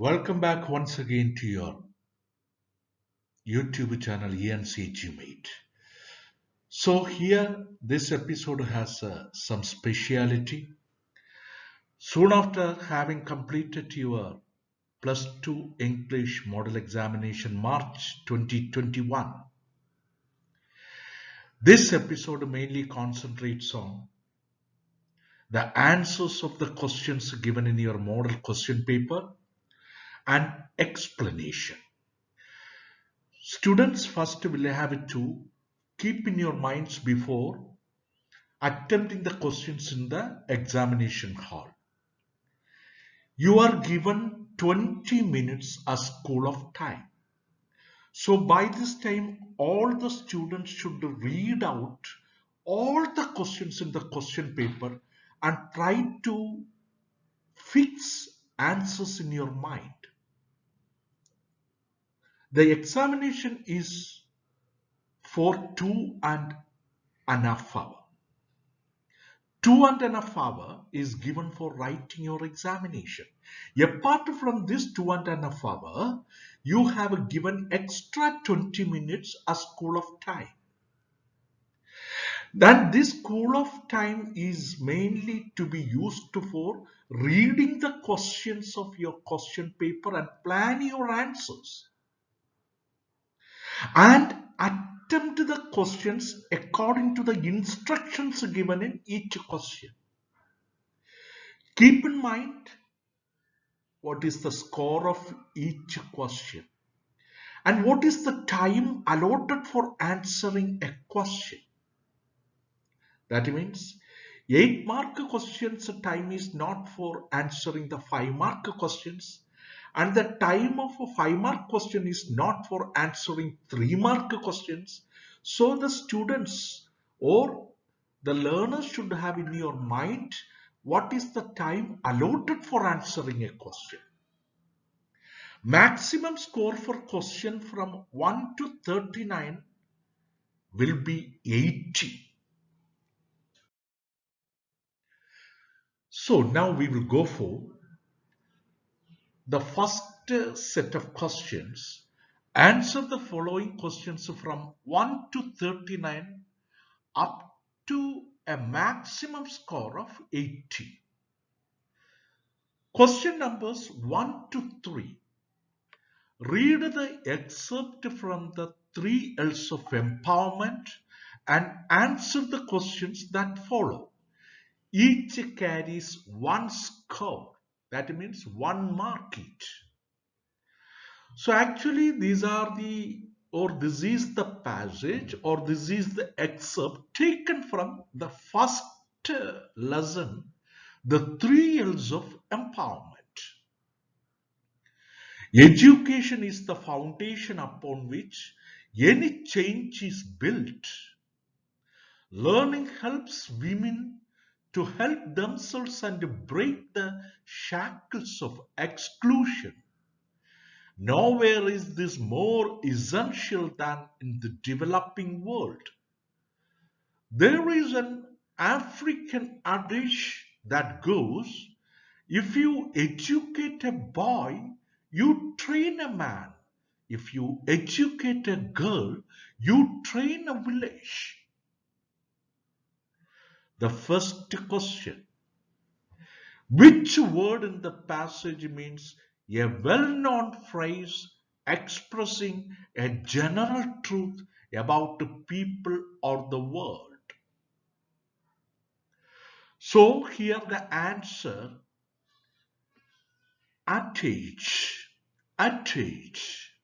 Welcome back once again to your YouTube channel ENCG Mate. So here this episode has some speciality. Soon after having completed your plus 2 English model examination March 2021, this episode mainly concentrates on the answers of the questions given in your model question paper and explanation. Students first will have to keep in your minds before attempting the questions in the examination hall. You are given 20 minutes as school of time. So by this time, all the students should read out all the questions in the question paper and try to fix answers in your mind. The examination is for 2.5 hours. 2.5 hours is given for writing your examination. Apart from this 2.5 hours, you have given extra 20 minutes as school of time. Then this school of time is mainly to be used for reading the questions of your question paper and plan your answers. And attempt the questions according to the instructions given in each question. Keep in mind what is the score of each question and what is the time allotted for answering a question. That means 8-mark questions time is not for answering the 5-mark questions, and the time of a 5-mark question is not for answering 3-mark questions. So the students or the learners should have in your mind what is the time allotted for answering a question. Maximum score for question from 1 to 39 will be 80. So now we will go for the first set of questions. Answer the following questions from 1 to 39 up to a maximum score of 80. Question numbers 1 to 3. Read the excerpt from the 3 L's of empowerment and answer the questions that follow. Each carries 1 score. That means 1 mark each. So actually this is the passage or this is the excerpt taken from the first lesson, the 3 L's of empowerment. Education is the foundation upon which any change is built. Learning helps women to help themselves and break the shackles of exclusion. Nowhere is this more essential than in the developing world. There is an African adage that goes, if you educate a boy, you train a man. If you educate a girl, you train a village. The first question. Which word in the passage means a well-known phrase expressing a general truth about the people or the world? So here the answer, adage. Adage.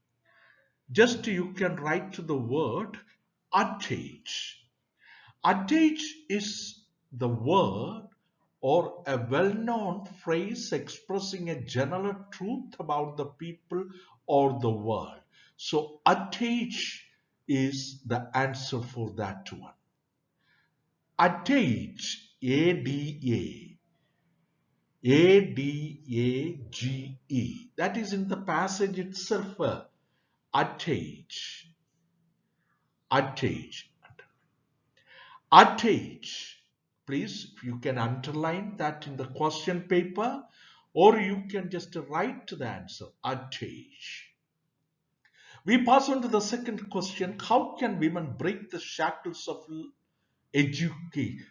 Just you can write to the word adage. Adage is the word or a well-known phrase expressing a general truth about the people or the world. So adage is the answer for that one. Adage, A-D-A, A-D-A-G-E. That is in the passage itself. Adage, adage, adage. Please, if you can underline that in the question paper, or you can just write the answer, adage. We pass on to the second question. How can women break the shackles of education?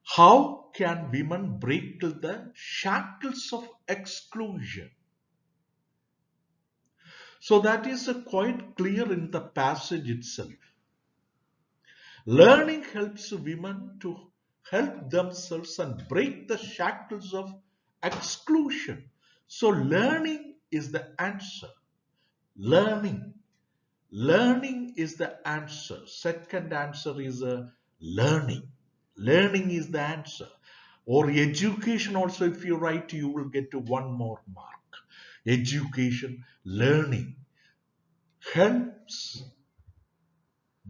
How can women break the shackles of exclusion? So that is quite clear in the passage itself. Learning helps women to help themselves and break the shackles of exclusion. So learning is the answer. Learning. Learning is the answer. Second answer is learning. Learning is the answer. Or education also, if you write, you will get to one more mark. Education, learning helps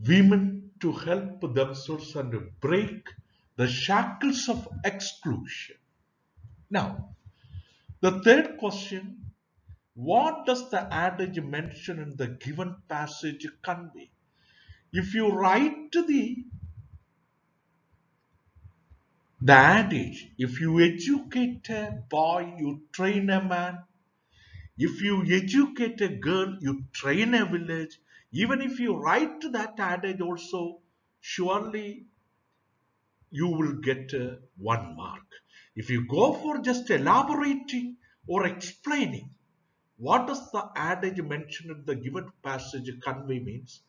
women to help themselves and break the shackles of exclusion. Now, the third question, what does the adage mentioned in the given passage convey? If you write the adage, if you educate a boy, you train a man. If you educate a girl, you train a village. Even if you write that adage also, surely you will get one mark. If you go for just elaborating or explaining, what does the adage mentioned in the given passage convey means?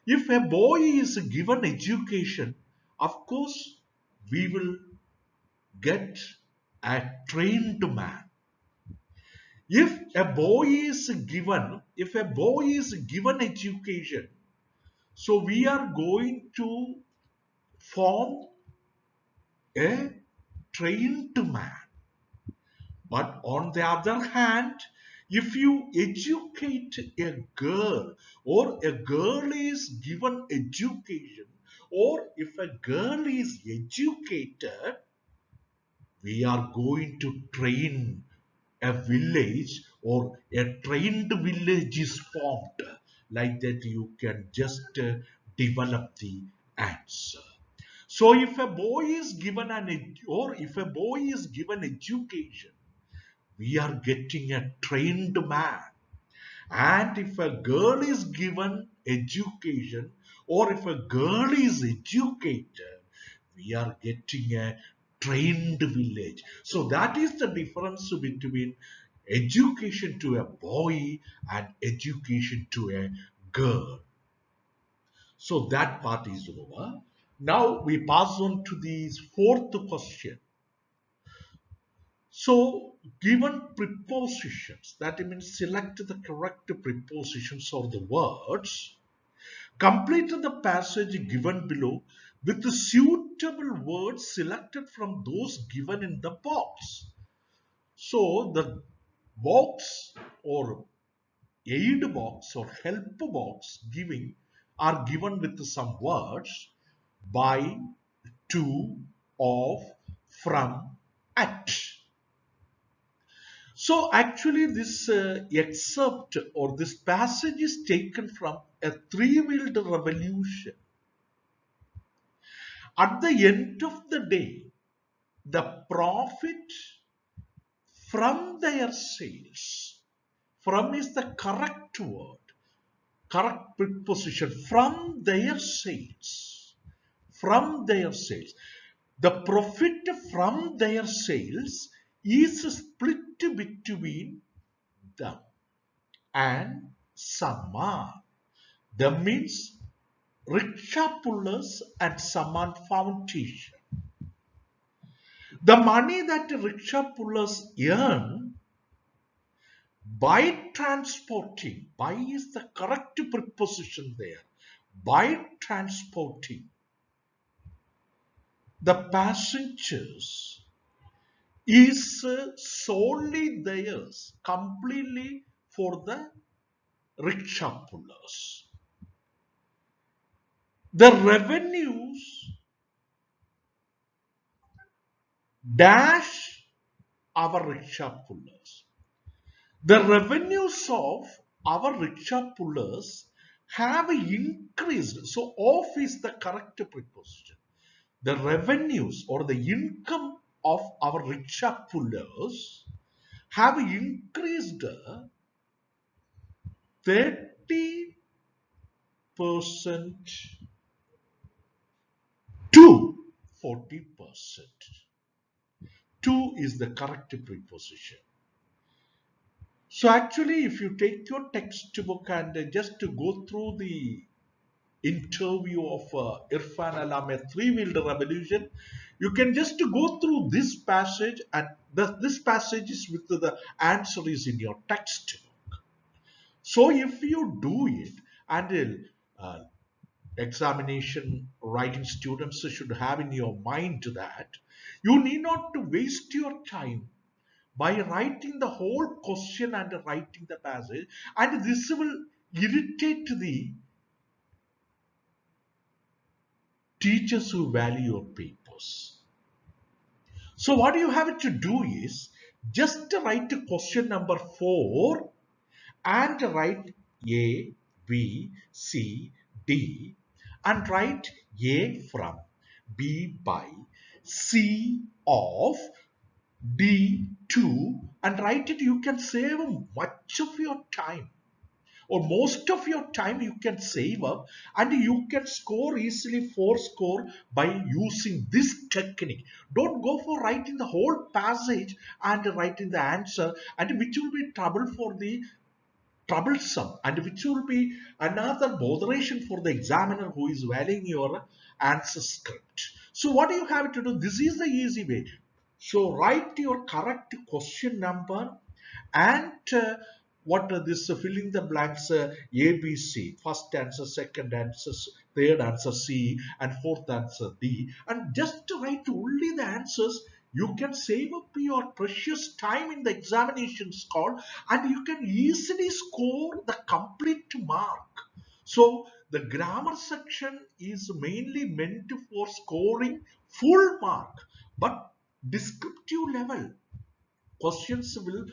If a boy is given education, of course, we will get a trained man. If a boy is given education, so we are going to form a trained man. But on the other hand, if you educate a girl, or a girl is given education, or if a girl is educated, we are going to train a village, or a trained village is formed. Like that, you can just develop the answer. So if a boy is given if a boy is given education, we are getting a trained man. And if a girl is given education, or if a girl is educated, we are getting a trained village. So that is the difference between education to a boy and education to a girl. So that part is over. Now we pass on to the fourth question. So, given prepositions, that means select the correct prepositions or the words, complete the passage given below with the suitable words selected from those given in the box. So, the box or aid box or help box are given with some words: by, to, of, from, at. So actually this excerpt or this passage is taken from a three-wheeled revolution. At the end of the day, the profit from their sales, from is the correct word, correct preposition, from their sales, the profit from their sales is split between them and Saman. Them means rickshaw pullers and Saman foundation. The money that rickshaw pullers earn by transporting, by is the correct preposition there, by transporting the passengers is solely theirs, completely for the rickshaw pullers. The revenues dash our rickshaw pullers. The revenues of our rickshaw pullers have increased. So, of is the correct preposition. The revenues or the income of our rickshaw pullers have increased 30% to 40%. To is the correct preposition. So actually, if you take your textbook and just to go through the interview of Irfan Alam, three-wheeled revolution, you can just go through this passage, and this passage is with the answer is in your textbook. So if you do it, and examination writing students should have in your mind that you need not to waste your time by writing the whole question and writing the passage, and this will irritate the teachers who value your papers. So what you have to do is just write question number 4 and write A, B, C, D, and write A from, B by, C of, D to, and write it. You can save much of your time, or most of your time you can save up, and you can score easily 4 score by using this technique. Don't go for writing the whole passage and writing the answer, and which will be troublesome, and which will be another botheration for the examiner who is valuing your answer script. So what do you have to do? This is the easy way. So write your correct question number, and what this filling the blanks, A, B, C, first answer, second answer, third answer C, and fourth answer D, and just write only the answers. You can save up your precious time in the examination score, and you can easily score the complete mark. So the grammar section is mainly meant for scoring full mark, but descriptive level questions will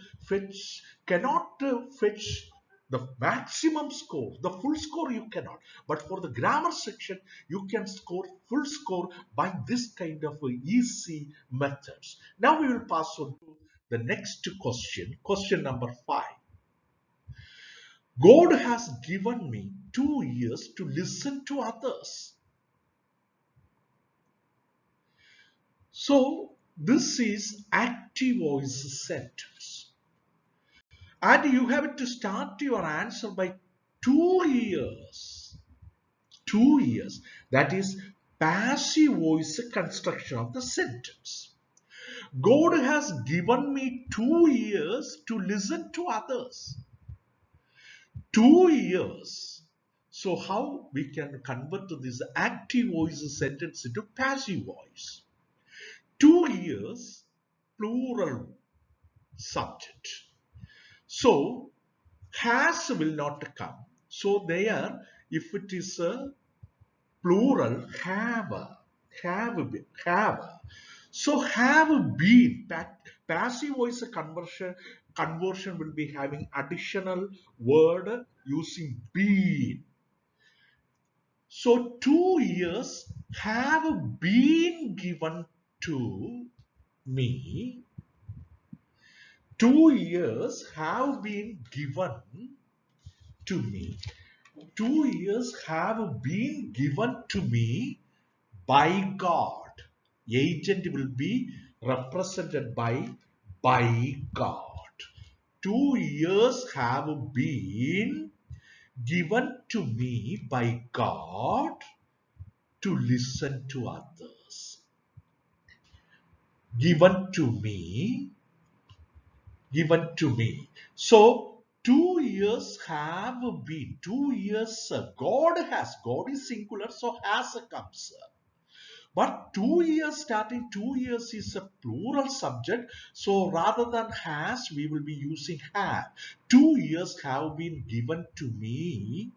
cannot fetch the maximum score, the full score you cannot. But for the grammar section, you can score full score by this kind of easy methods. Now we will pass on to the next question, question number 5. God has given me 2 ears to listen to others. So this is active voice sentence. And you have to start your answer by 2 years. 2 years. That is passive voice construction of the sentence. God has given me 2 years to listen to others. 2 years. So how we can convert this active voice sentence into passive voice? 2 years, plural subject. So has will not come. So there, if it is a plural, have. So have been, passive voice conversion will be having additional word using been. So 2 years have been given to me. 2 years have been given to me. 2 years have been given to me by God. Agent will be represented by God. 2 years have been given to me by God to listen to others. Given to me. So 2 years have been. 2 years God is singular, so has comes. But 2 years, starting 2 years is a plural subject. So rather than has, we will be using have. 2 years have been given to me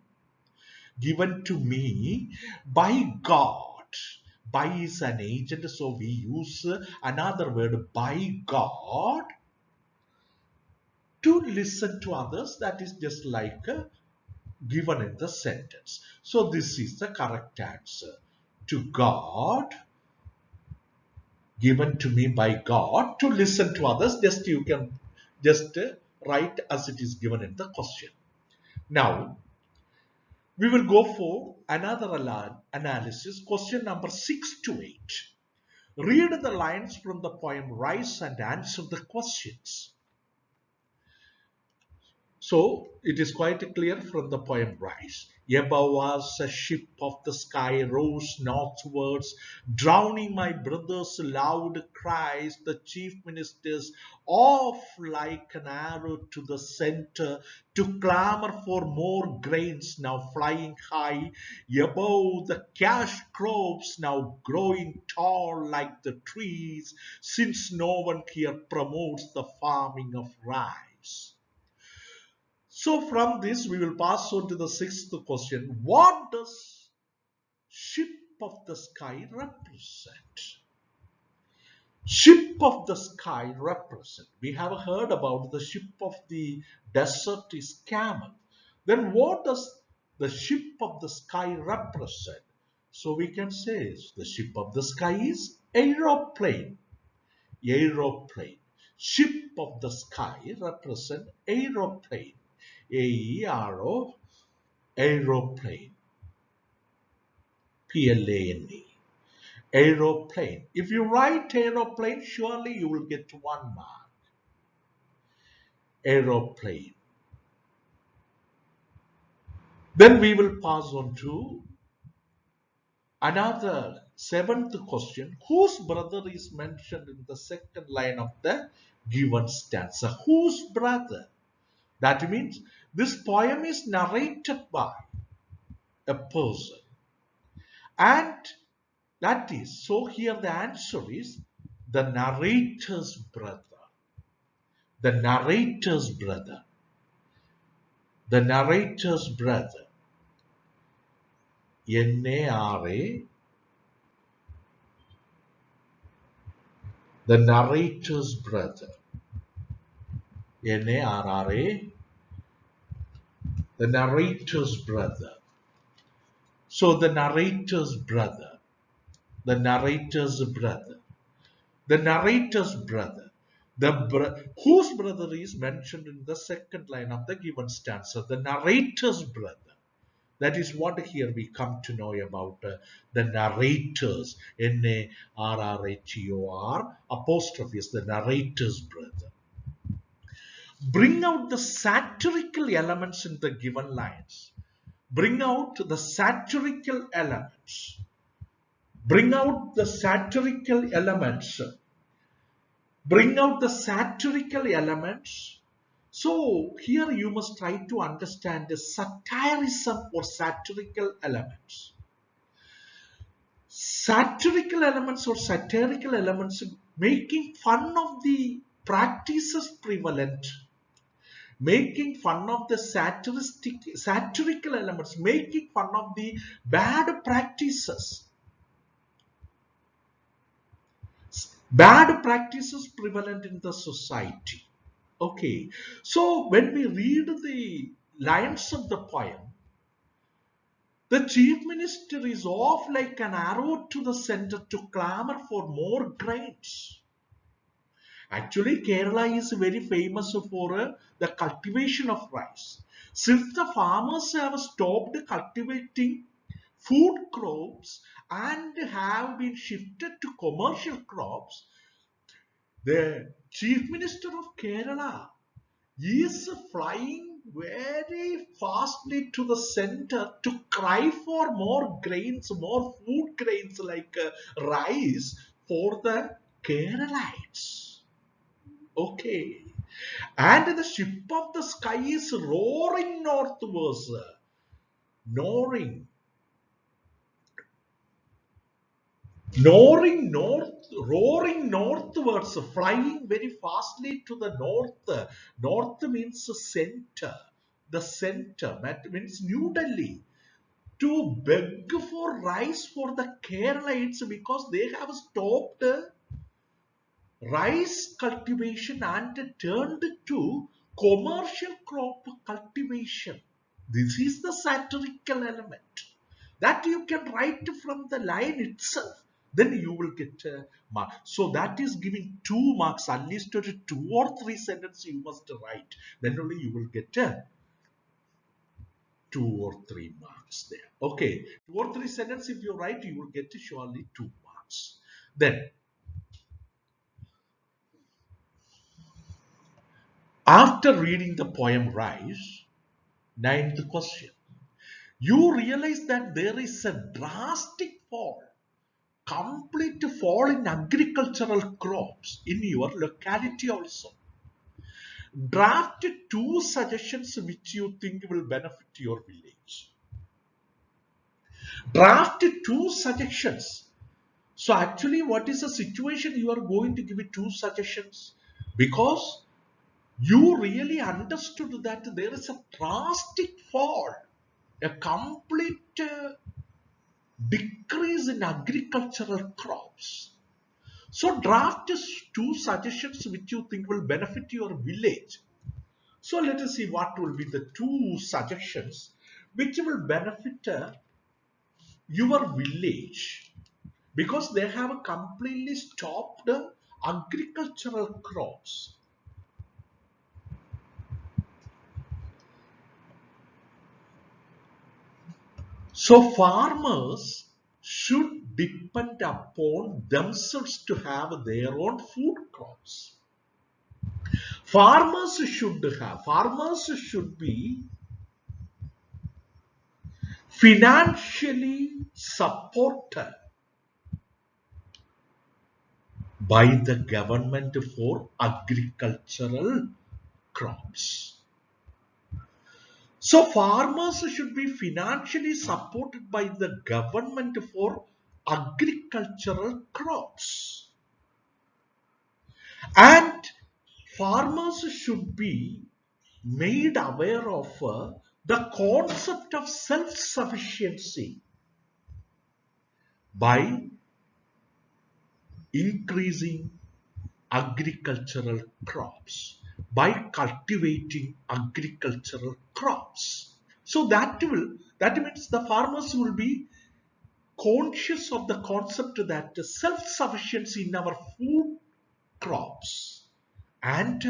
by God. By is an agent, so we use another word, by God, to listen to others. That is just like given in the sentence. So this is the correct answer. To God, given to me by God to listen to others. Just you can just write as it is given in the question. Now, we will go for another analysis, question number 6 to 8. Read the lines from the poem Rise and answer the questions. So it is quite clear from the poem Rise. Above us a ship of the sky rose northwards, drowning my brother's loud cries. The chief ministers off like an arrow to the center to clamor for more grains, now flying high above the cash crops, now growing tall like the trees, since no one here promotes the farming of rice. So from this, we will pass on to the sixth question. What does ship of the sky represent? Ship of the sky represent. We have heard about the ship of the desert is camel. Then what does the ship of the sky represent? So we can say the ship of the sky is aeroplane. Aeroplane. Ship of the sky represent aeroplane. A-E-R-O, aeroplane, P-L-A-N-E, aeroplane. If you write aeroplane, surely you will get 1 mark. Aeroplane. Then we will pass on to another seventh question. Whose brother is mentioned in the second line of the given stanza? Whose brother? That means this poem is narrated by a person. And that is, so here the answer is the narrator's brother. The narrator's brother. The narrator's brother. N-A-R-A. The narrator's brother. N-A-R-R-A. The narrator's brother. So the narrator's brother. The narrator's brother. The narrator's brother. Whose brother is mentioned in the second line of the given stanza? The narrator's brother. That is what here we come to know about the narrators. N-A-R-R-A-T-O-R apostrophe is the narrator's brother. Bring out the satirical elements in the given lines. Bring out the satirical elements. Bring out the satirical elements. Bring out the satirical elements. So here you must try to understand the satirism or satirical elements. Satirical elements or satirical elements making fun of the practices prevalent, making fun of the satirical elements, making fun of the bad practices. Bad practices prevalent in the society. Okay, so when we read the lines of the poem, the chief minister is off like an arrow to the center to clamor for more grains. Actually, Kerala is very famous for the cultivation of rice. Since the farmers have stopped cultivating food crops and have been shifted to commercial crops, the chief minister of Kerala is flying very fastly to the center to cry for more grains, more food grains like rice for the Keralites. Okay. And the ship of the sky is roaring northwards. Roaring northwards, flying very fastly to the north. North means center. The center, that means New Delhi. To beg for rice for the Keralites because they have stopped rice cultivation and turned to commercial crop cultivation. This is the satirical element that you can write from the line itself. then you will get a mark. So that is giving 2 marks, at least 2 or 3 sentences you must write. Then only you will get a 2 or 3 marks there. Okay, 2 or 3 sentences if you write, you will get surely 2 marks. Then, after reading the poem Rise, 9th question. You realize that there is a drastic fall, complete fall in agricultural crops in your locality also. Draft 2 suggestions which you think will benefit your village. Draft 2 suggestions. So actually, what is the situation you are going to give it 2 suggestions? Because you really understood that there is a drastic fall, a complete decrease in agricultural crops. So draft 2 suggestions which you think will benefit your village. So let us see what will be the 2 suggestions which will benefit your village, because they have completely stopped agricultural crops. So farmers should depend upon themselves to have their own food crops. Farmers should be financially supported by the government for agricultural crops. So farmers should be financially supported by the government for agricultural crops. And farmers should be made aware of the concept of self-sufficiency by increasing agricultural crops, by cultivating agricultural crops. So that means the farmers will be conscious of the concept that self-sufficiency in our food crops, and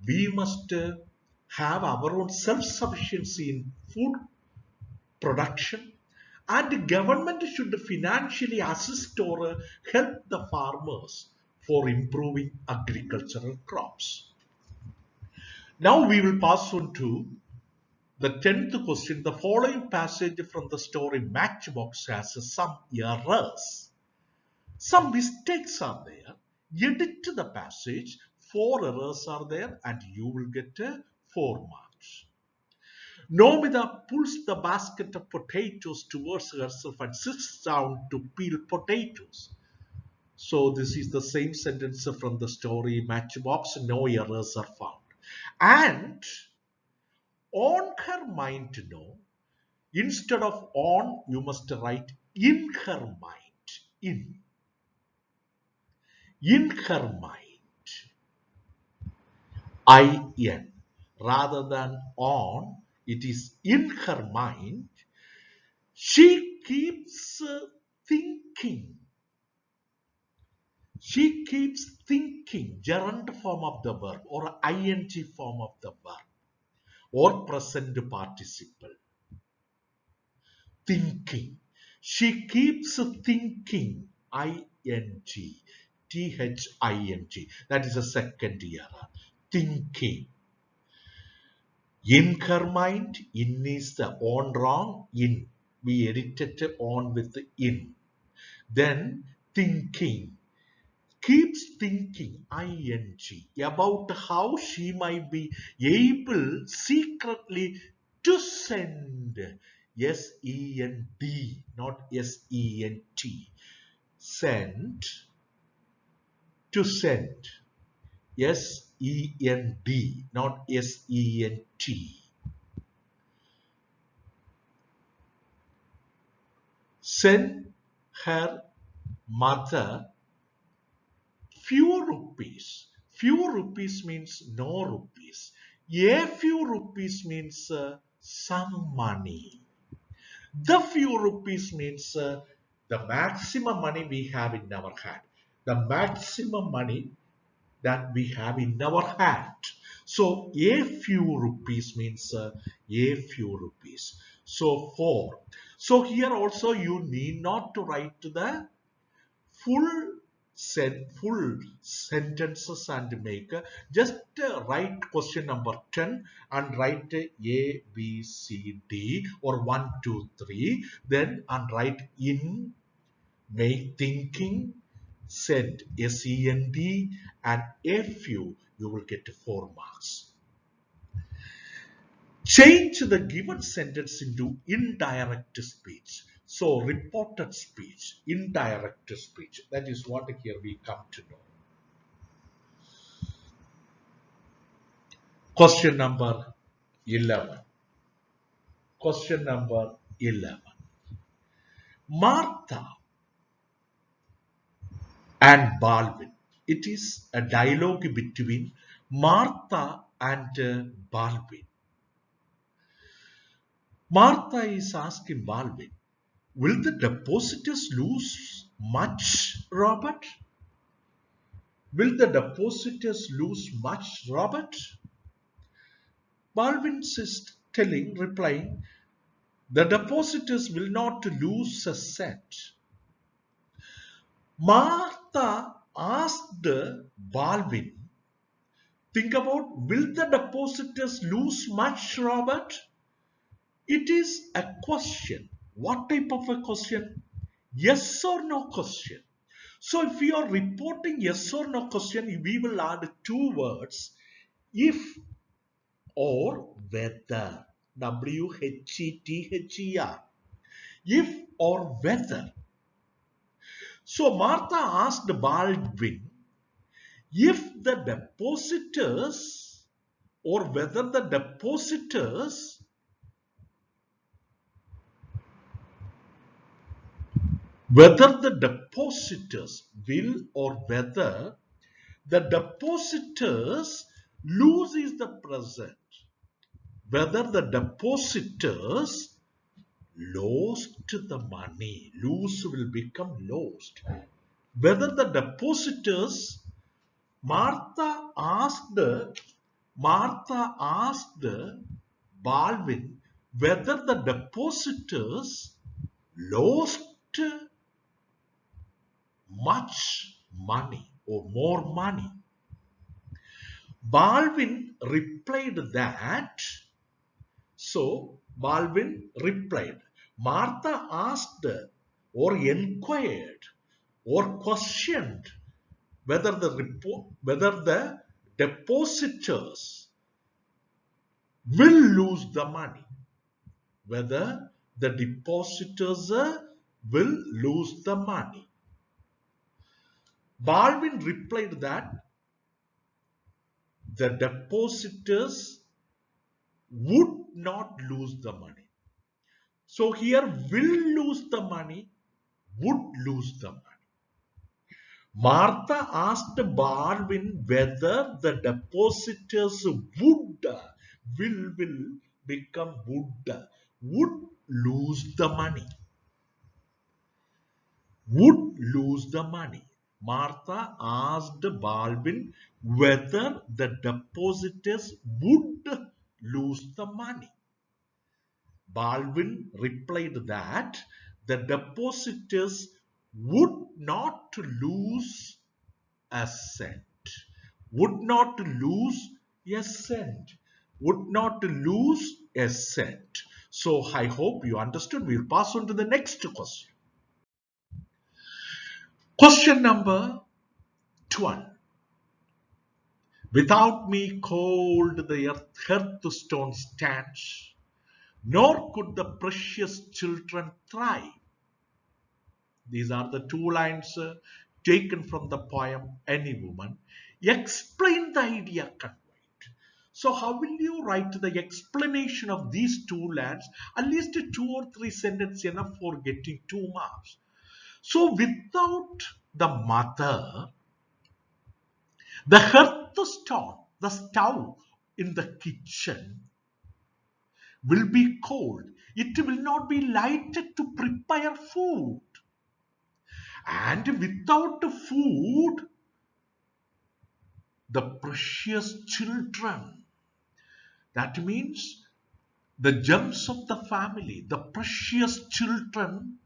we must have our own self-sufficiency in food production, and the government should financially assist or help the farmers for improving agricultural crops. Now we will pass on to the 10th question. The following passage from the story Matchbox has some errors. Some mistakes are there. Edit the passage. 4 errors are there and you will get 4 marks. Nomida pulls the basket of potatoes towards herself and sits down to peel potatoes. So this is the same sentence from the story Matchbox. No errors are found. And on her mind, no. Instead of on, you must write in her mind. In her mind. In. Rather than on, it is in her mind. She keeps thinking. She keeps thinking, gerund form of the verb or ing form of the verb or present participle. Thinking. She keeps thinking, ing, thing. That is a second error. Thinking. In her mind, in is the on wrong, in. We edited on with the in. Then thinking. Keeps thinking, ing, about how she might be able secretly to send, S-E-N-D, not S-E-N-T. Send, to send. S-E-N-D, not S-E-N-T. Send her mother few rupees. Few rupees means no rupees. A few rupees means some money. The few rupees means the the maximum money we have in our hand. The maximum money that we have in our hand. So a few rupees means a few rupees. So 4. So here also you need not to write the full full sentences and make just write question number 10 and write A, B, C, D or 1, 2, 3. Then and write in, make, thinking, send, SEND and a few, you will get 4 marks. Change the given sentence into indirect speech. So reported speech, indirect speech. That is what here we come to know. Question number 11. Question number 11. Martha and Baldwin. It is a dialogue between Martha and Baldwin. Martha is asking Baldwin, will the depositors lose much, Robert? Will the depositors lose much, Robert? Baldwin is replying, the depositors will not lose a cent. Martha asked Baldwin, think about, will the depositors lose much, Robert? It is a question. What type of a question? Yes or no question. So if we are reporting yes or no question, we will add 2 words, if or whether. WHETHER. If or whether. So Martha asked Baldwin if the depositors or whether the depositors will or whether the depositors lose is the present. Whether the depositors lost the money. Lose will become lost. Whether the depositors, Martha asked Baldwin whether the depositors lost much money or more money. Baldwin replied that. So Baldwin replied. Martha asked or inquired or questioned whether the depositors will lose the money. Whether the depositors will lose the money. Baldwin replied that the depositors would not lose the money. So here will lose the money, would lose the money. Martha asked Baldwin whether the depositors will become would lose the money. Would lose the money. Martha asked Baldwin whether the depositors would lose the money. Baldwin replied that the depositors would not lose a cent. Would not lose a cent. Would not lose a cent. So I hope you understood. We'll pass on to the next question. Question number 12. Without me cold the hearthstone stands, nor could the precious children thrive. These are the 2 lines taken from the poem Any Woman. Explain the idea conveyed. So how will you write the explanation of these 2 lines? At least 2 or 3 sentences enough for getting 2 marks. So without the mother, the hearthstone, the stove in the kitchen will be cold. It will not be lighted to prepare food. And without food, the precious children, that means the gems of the family, the precious children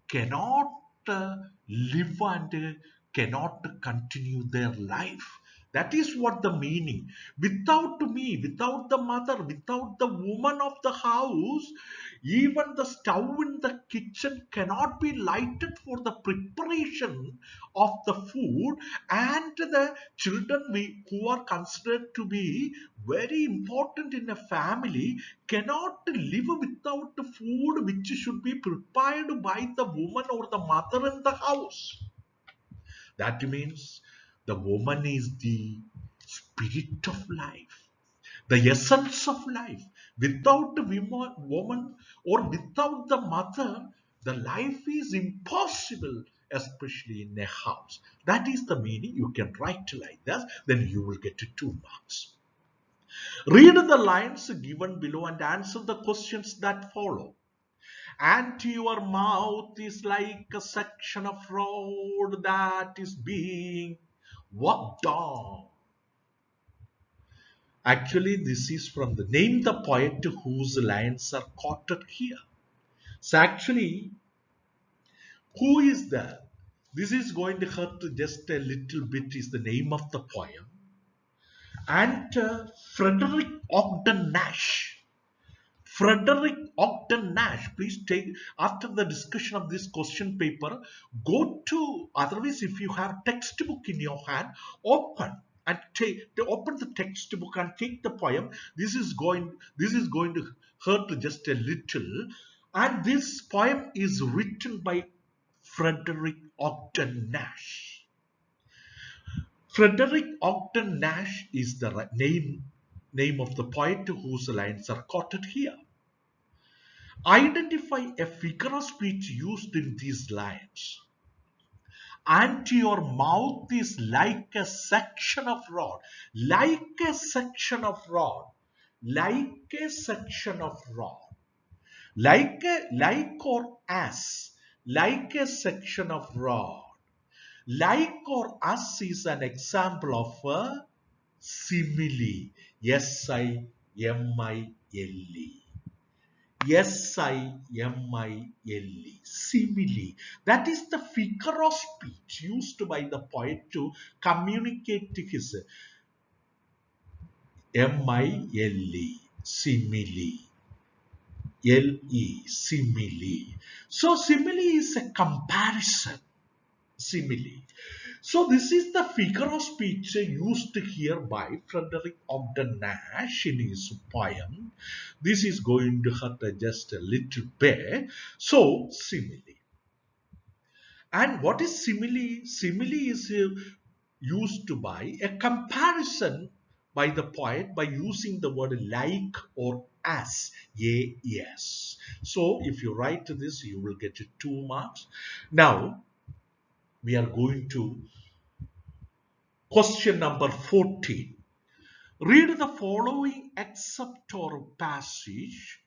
cannot live and cannot continue their life. That is what the meaning. Without me, without the mother, without the woman of the house, even the stove in the kitchen cannot be lighted for the preparation of the food, and the children who are considered to be very important in a family cannot live without the food which should be prepared by the woman or the mother in the house. That means the woman is the spirit of life, the essence of life. Without the woman or without the mother, the life is impossible, especially in a house. That is the meaning. You can write like that, then you will get 2 marks. Read the lines given below and answer the questions that follow. And your mouth is like a section of road that is being walked on. Actually, this is from the name the poet whose lines are quoted here. So actually, who is that? This is going to hurt just a little bit is the name of the poem. And Frederick Ogden Nash. Frederick Ogden Nash, please take, after the discussion of this question paper, go to, otherwise if you have textbook in your hand, open and open the textbook and take the poem. This is going to hurt just a little. And this poem is written by Frederick Ogden Nash. Frederick Ogden Nash is the name of the poet whose lines are quoted here. Identify a figure of speech used in these lines. And your mouth is like a section of rod. Like a section of rod. Like a section of rod. Like or as. Like a section of rod. Like or as is an example of a simile. S-I-M-I-L-E. S-I-M-I-L-E. Simile. That is the figure of speech used by the poet to communicate his M-I-L-E. Simile. L-E. Simile. So simile is a comparison. Simile. So this is the figure of speech used here by Frederick Ogden Nash in his poem. This is going to hurt just a little bit. So simile. And what is simile? Simile is used by a comparison by the poet by using the word like or as. Yes. So if you write this, you will get 2 marks. Now we are going to question number 14. Read the following excerpt or passage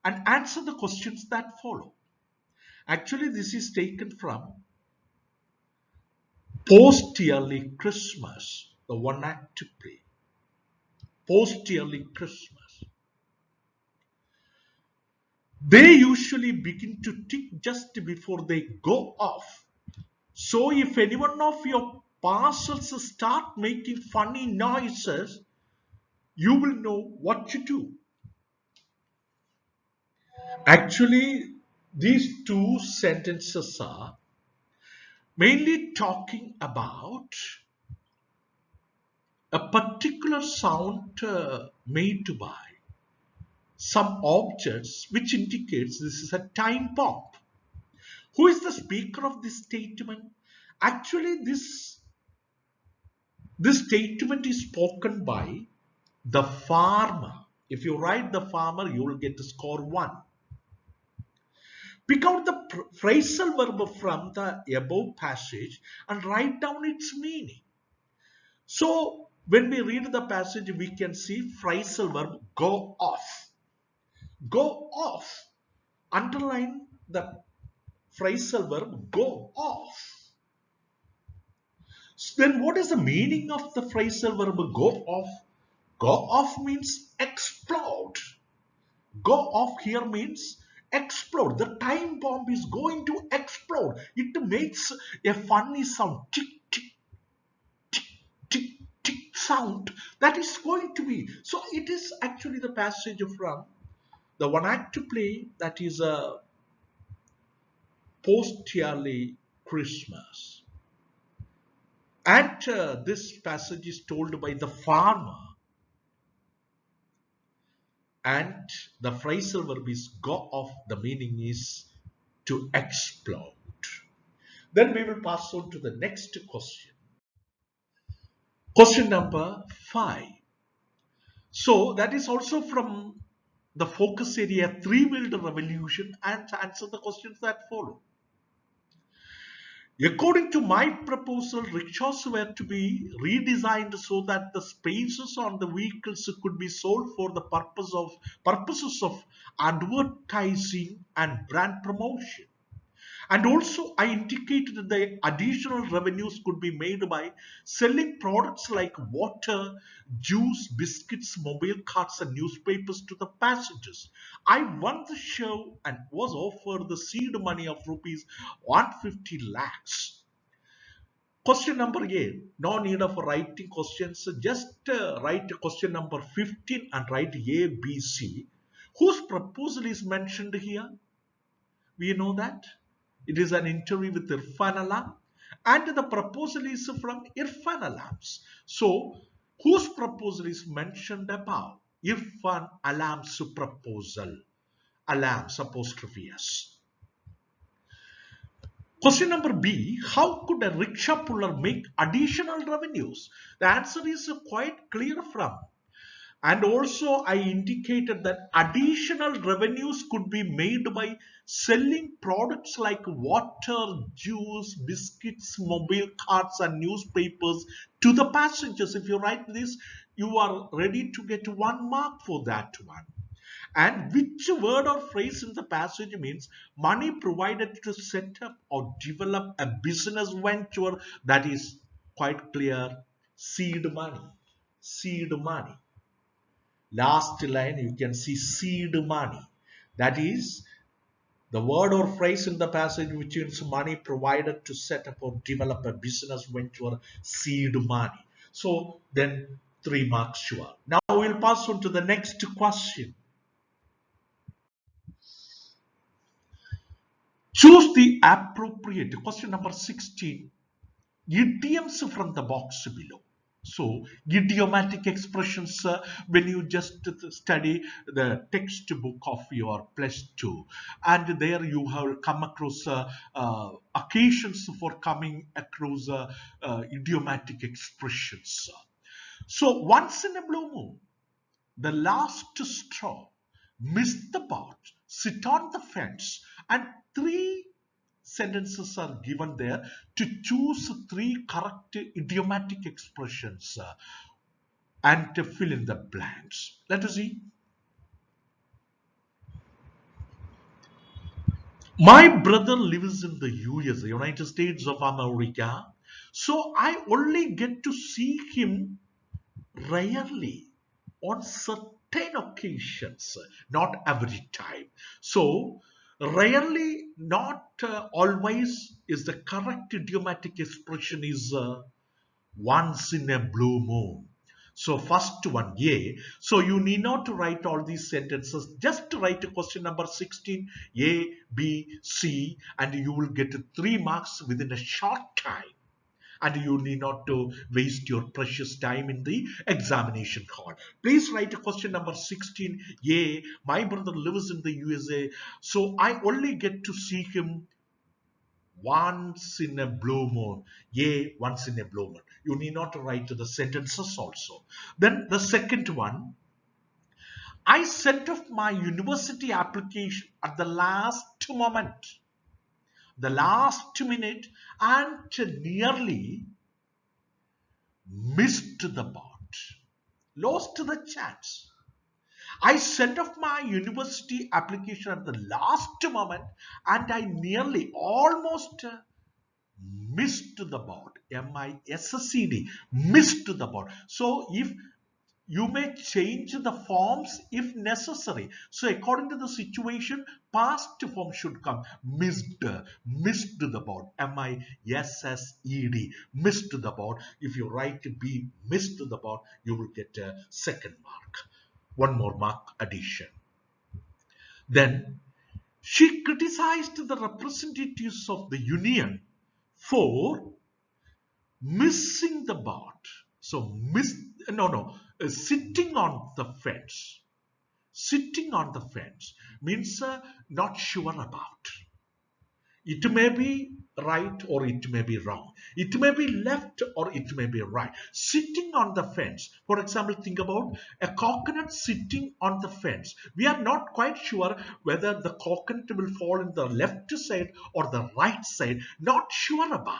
and answer the questions that follow. Actually, this is taken from Post-Yearly Christmas, the one-act play. Post-Yearly Christmas. They usually begin to tick just before they go off. So if any one of your parcels start making funny noises, you will know what to do. Actually, these 2 sentences are mainly talking about a particular sound made by some objects which indicates this is a time bomb. Who is the speaker of this statement? Actually, this statement is spoken by the farmer. If you write the farmer, you will get to score 1. Pick out the phrasal verb from the above passage and write down its meaning. So, when we read the passage, we can see phrasal verb go off. Go off. Underline the phrasal verb go off. Then what is the meaning of the phrasal verb go off? Go off means explode. Go off here means explode. The time bomb is going to explode. It makes a funny sound. Tick, tick, tick, tick, tick sound. That is going to be. So it is actually the passage from the one act to play, that is a post-yearly Christmas. And this passage is told by the farmer. And the phrasal verb is go off. The meaning is to explode. Then we will pass on to the next question. Question number 5. So that is also from the focus area three-wheeled revolution, and answer the questions that follow. According to my proposal, rickshaws were to be redesigned so that the spaces on the vehicles could be sold for the purposes of advertising and brand promotion. And also, I indicated that the additional revenues could be made by selling products like water, juice, biscuits, mobile carts, and newspapers to the passengers. I won the show and was offered the seed money of rupees 150 lakhs. Question number 8. No need of writing questions. Just write question number 15 and write A, B, C. Whose proposal is mentioned here? We know that. It is an interview with Irfan Alam, and the proposal is from Irfan Alam's. So, whose proposal is mentioned above? Irfan Alam's proposal. Alam's apostrophe S. Question number B. How could a rickshaw puller make additional revenues? The answer is quite clear from. And also I indicated that additional revenues could be made by selling products like water, juice, biscuits, mobile carts, and newspapers to the passengers. If you write this, you are ready to get 1 mark for that one. And which word or phrase in the passage means money provided to set up or develop a business venture? That is quite clear. Seed money. Seed money. Last line you can see seed money. That is the word or phrase in the passage which means money provided to set up or develop a business venture, seed money. So then 3 marks sure. Now we'll pass on to the next question. Choose the appropriate. Question number 16. Idioms from the box below. So, idiomatic expressions, when you just study the textbook of your +2, and there you have come across occasions for coming across idiomatic expressions. So, once in a blue moon, the last straw, miss the boat, sit on the fence, and 3 sentences are given there to choose 3 correct idiomatic expressions and to fill in the blanks. Let us see. My brother lives in the USA, United States of America, so I only get to see him rarely, on certain occasions, not every time. So, rarely, not always is the correct idiomatic expression is once in a blue moon. So first one, A. So you need not to write all these sentences. Just write question number 16, A, B, C, and you will get 3 marks within a short time. And you need not to waste your precious time in the examination hall. Please write question number 16. Yeah, my brother lives in the USA, so I only get to see him once in a blue moon. Yeah, once in a blue moon. You need not to write the sentences also. Then the second one, I sent off my university application at the last moment, the last minute, and nearly missed the boat, lost the chance. I sent off my university application at the last moment and I nearly almost missed the boat. M-I-S-S-E-D, missed the boat. So if you may change the forms if necessary. So according to the situation, past form should come. Missed, missed the boat. M-I-S-S-E-D, missed the boat. If you write B, missed the boat, you will get a second mark. One more mark addition. Then she criticized the representatives of the union for missing the boat. So sitting on the fence. Sitting on the fence means not sure about. It may be right or it may be wrong. It may be left or it may be right. Sitting on the fence. For example, think about a coconut sitting on the fence. We are not quite sure whether the coconut will fall in the left side or the right side. Not sure about.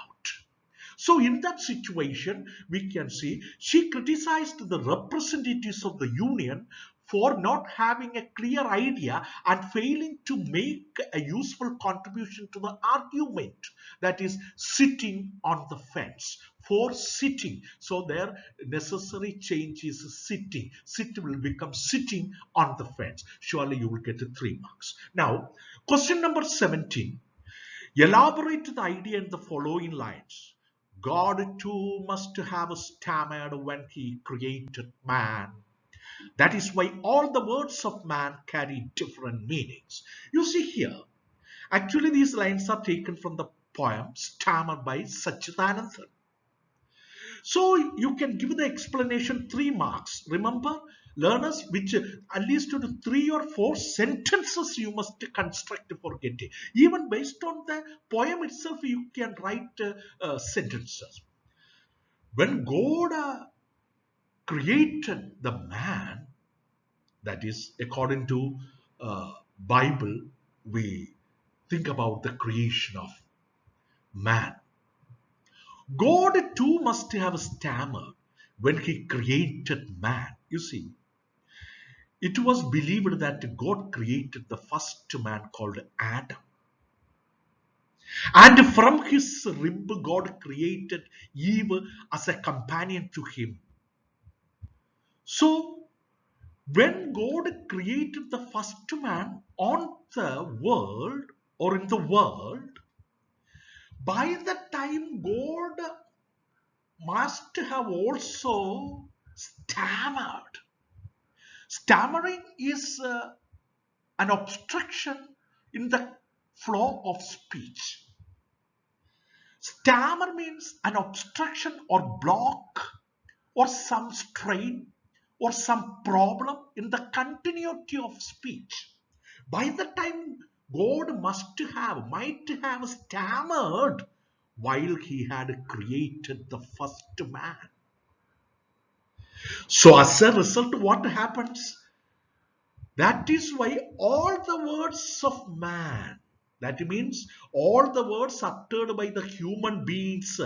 So in that situation, we can see she criticized the representatives of the union for not having a clear idea and failing to make a useful contribution to the argument. That is sitting on the fence. For sitting. So their necessary change is sitting. Sit will become sitting on the fence. Surely you will get 3 marks. Now, question number 17. Elaborate the idea in the following lines. God too must have stammered when he created man. That is why all the words of man carry different meanings. You see here, actually these lines are taken from the poem Stammer by Sachidanandan. So you can give the explanation 3 marks. Remember, learners, which at least 3 or 4 sentences you must construct for getting. Even based on the poem itself, you can write sentences. When God created the man, that is according to Bible, we think about the creation of man. God too must have stammered when he created man. You see, it was believed that God created the first man called Adam. And from his rib, God created Eve as a companion to him. So, when God created the first man on the world or in the world, by the time God must have also stammered. Stammering is an obstruction in the flow of speech. Stammer means an obstruction or block or some strain or some problem in the continuity of speech. By the time God might have stammered while he had created the first man. So as a result, what happens? That is why all the words of man, that means all the words uttered by the human beings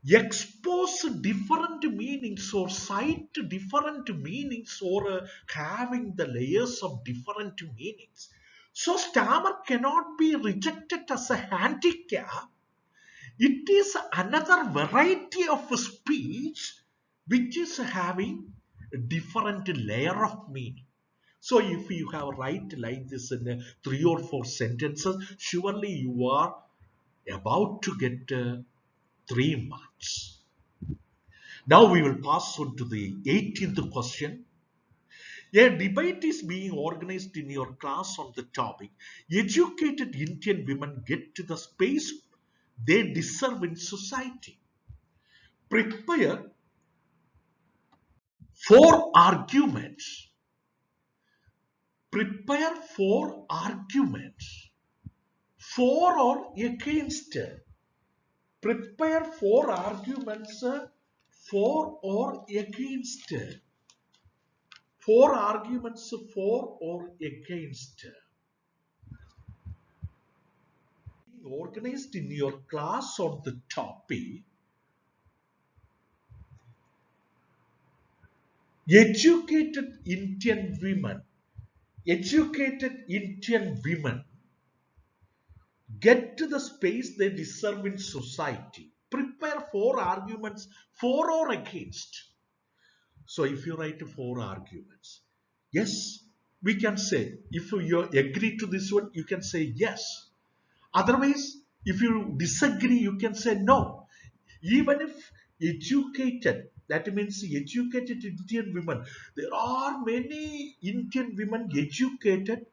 expose different meanings or cite different meanings or having the layers of different meanings. So stammer cannot be rejected as a handicap. It is another variety of speech which is having a different layer of meaning. So if you have write like this in 3 or 4 sentences, surely you are about to get 3 marks. Now we will pass on to the 18th question. A debate is being organized in your class on the topic, educated Indian women get to the space they deserve in society. Prepare 4 arguments. Prepare 4 arguments. For or against. Prepare 4 arguments for or against. 4 arguments for or against. Organized in your class on the topic, educated Indian women get to the space they deserve in society. Prepare four arguments for or against. So if you write four arguments, yes, we can say, if you agree to this one, you can say yes. Otherwise, if you disagree, you can say no. Even if educated, that means educated Indian women, there are many Indian women educated,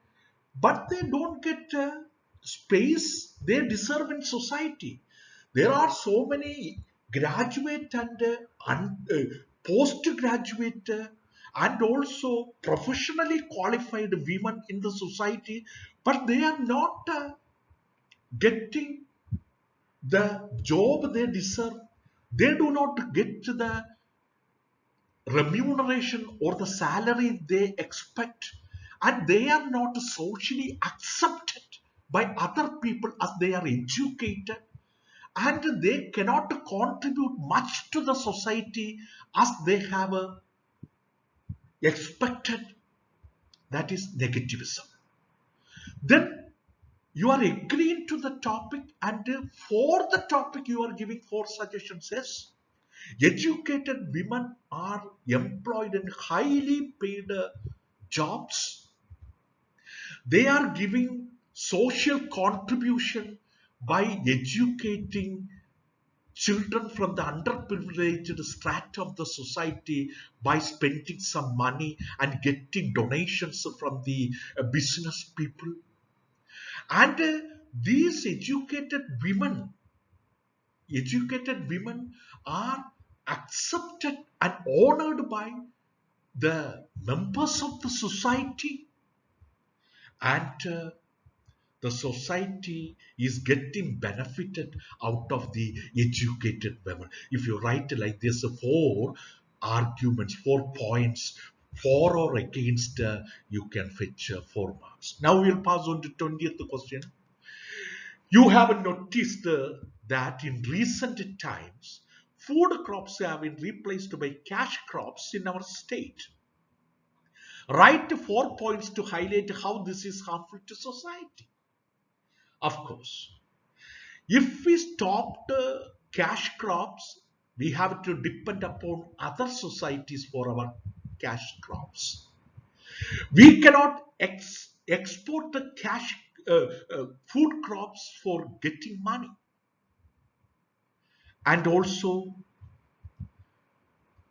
but they don't get space they deserve in society. There are so many graduate and postgraduate and also professionally qualified women in the society, but they are not getting the job they deserve. They do not get the remuneration or the salary they expect, and they are not socially accepted by other people as they are educated, and they cannot contribute much to the society as they have expected. That is negativism. Then you are agreeing to the topic, and for the topic you are giving four suggestions. Yes, educated women are employed in highly paid jobs. They are giving social contribution by educating children from the underprivileged strata of the society, by spending some money and getting donations from the business people. And these educated women are accepted and honored by the members of the society, and the society is getting benefited out of the educated women. If you write like this, four arguments, 4 points for or against, you can fetch 4 marks. Now we'll pass on to 20th question. You have noticed that in recent times, food crops have been replaced by cash crops in our state. Write 4 points to highlight how this is harmful to society. Of course, if we stopped cash crops, we have to depend upon other societies for our cash crops. We cannot export the cash food crops for getting money. And also,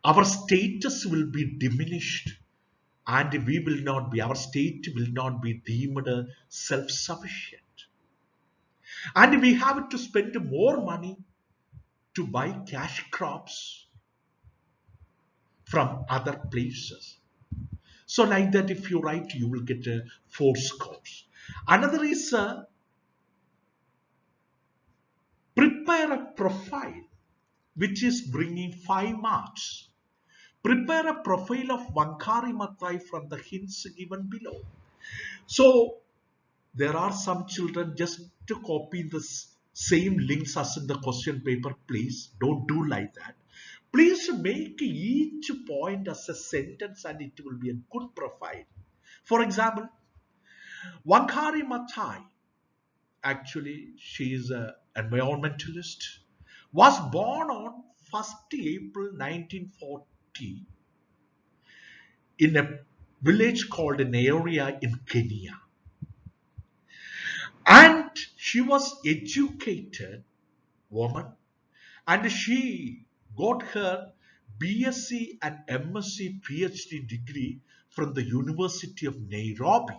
our status will be diminished, and our state will not be deemed self-sufficient. And we have to spend more money to buy cash crops from other places. So like that, if you write, you will get 4 scores. Another is prepare a profile which is bringing 5 marks. Prepare a profile of Vankari Mathai from the hints given below. So there are some children, just to copy the same links as in the question paper. Please don't do like that. Please make each point as a sentence, and it will be a good profile. For example, Vankari Mathai, actually she is an environmentalist, was born on 1st April 1940 in a village called an area in Kenya. And she was educated woman, and she got her BSc and MSc PhD degree from the University of Nairobi.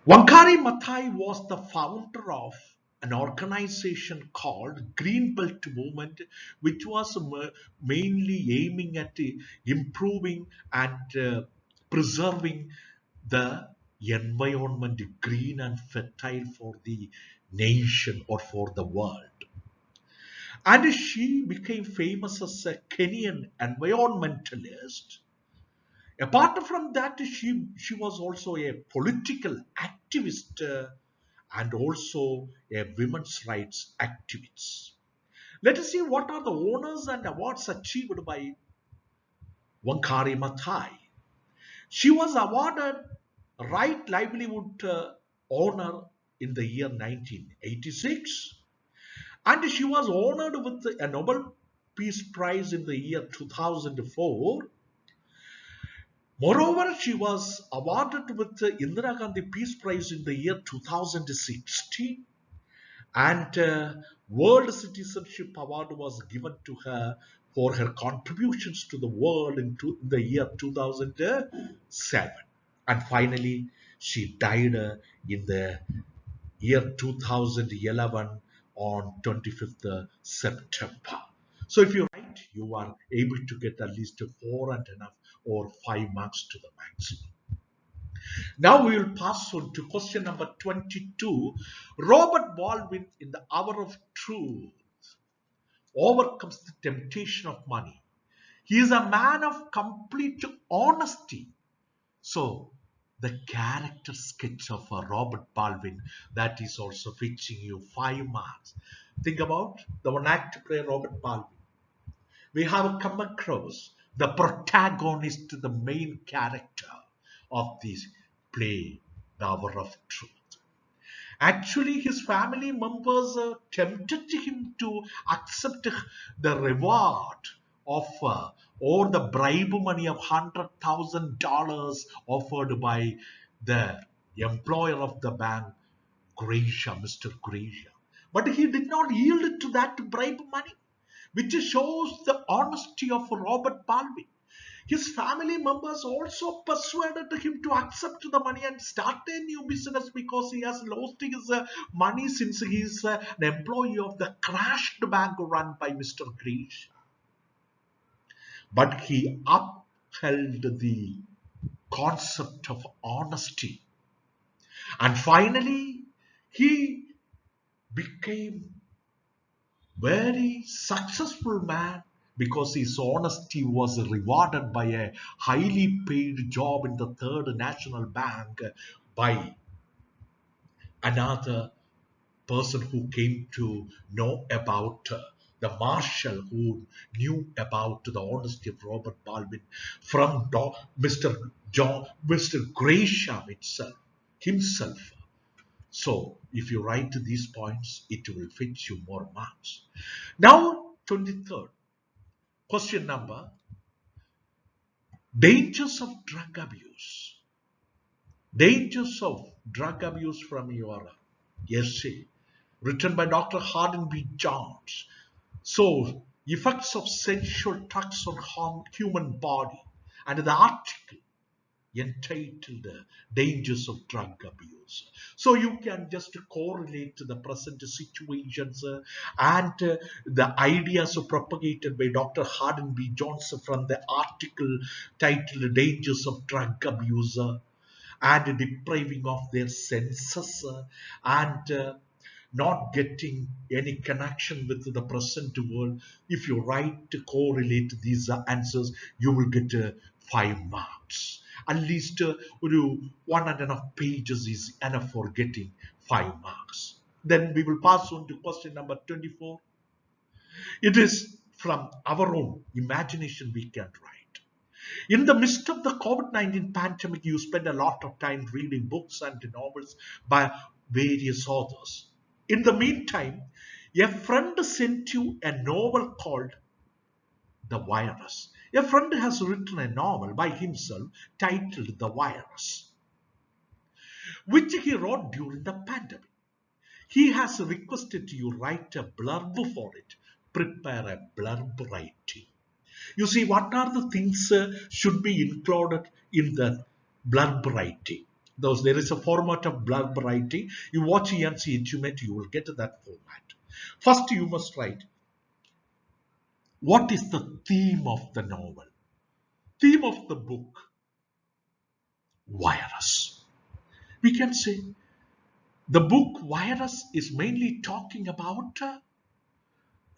Wangari Maathai was the founder of an organization called Green Belt Movement, which was mainly aiming at improving and preserving the environment green and fertile for the nation or for the world. And she became famous as a Kenyan environmentalist. Apart from that, she was also a political activist and also a women's rights activist. Let us see what are the honors and awards achieved by Wangari Maathai. She was awarded Right Livelihood honor in the year 1986, and she was honored with a Nobel Peace Prize in the year 2004. Moreover, she was awarded with the Indira Gandhi Peace Prize in the year 2016, and World Citizenship Award was given to her for her contributions to the world in the year 2007. And finally, she died in the year 2011 on 25th September. So if you write, you are able to get at least 4.5 or 5 marks to the maximum. Now we will pass on to question number 22. Robert Baldwin, in The Hour of Truth, overcomes the temptation of money. He is a man of complete honesty. So, the character sketch of Robert Baldwin, that is also fetching you 5 marks. Think about the one act play Robert Baldwin. We have come across the protagonist, the main character of this play, The Hour of Truth. Actually, his family members tempted him to accept the reward of or the bribe money of $100,000 offered by the employer of the bank, Gracia, Mr. Gracia. But he did not yield to that bribe money, which shows the honesty of Robert Baldwin. His family members also persuaded him to accept the money and start a new business because he has lost his money since he is an employee of the crashed bank run by Mr. Gresh. But he upheld the concept of honesty. And finally, he became very successful man because his honesty was rewarded by a highly paid job in the Third National Bank by another person who came to know about the marshal who knew about the honesty of Robert Baldwin from Mr. Gresham himself. So, if you write these points, it will fetch you more marks. Now, 23rd question number: dangers of drug abuse. Dangers of drug abuse from your essay, written by Dr. Hardin B. Jones. So, effects of sensual drugs on human body, and the article entitled Dangers of Drug Abuse. So you can just correlate to the present situations and the ideas propagated by Dr. Hardin B. Jones from the article titled Dangers of Drug Abuse and depriving of their senses and not getting any connection with the present world. If you write to correlate these answers, you will get 5 marks. At least 1.5 pages is enough for getting 5 marks. Then we will pass on to question number 24. It is from our own imagination we can write. In the midst of the COVID-19 pandemic, you spend a lot of time reading books and novels by various authors. In the meantime, a friend sent you a novel called The Virus. A friend has written a novel by himself titled The Virus, which he wrote during the pandemic. He has requested you write a blurb for it. Prepare a blurb writing. You see, what are the things should be included in the blurb writing? There is a format of blurb writing. You watch ENC Intimate, you will get that format. First, you must write, what is the theme of the novel? Theme of the book? Virus. We can say the book Virus is mainly talking about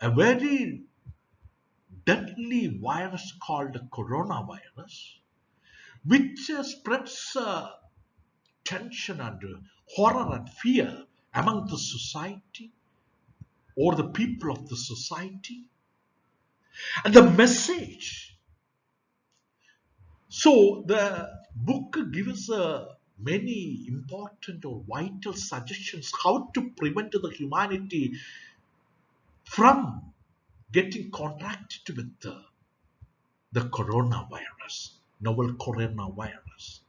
a very deadly virus called coronavirus, which spreads tension and horror and fear among the society or the people of the society. And the message. So the book gives many important or vital suggestions how to prevent the humanity from getting contracted with the coronavirus, novel coronavirus.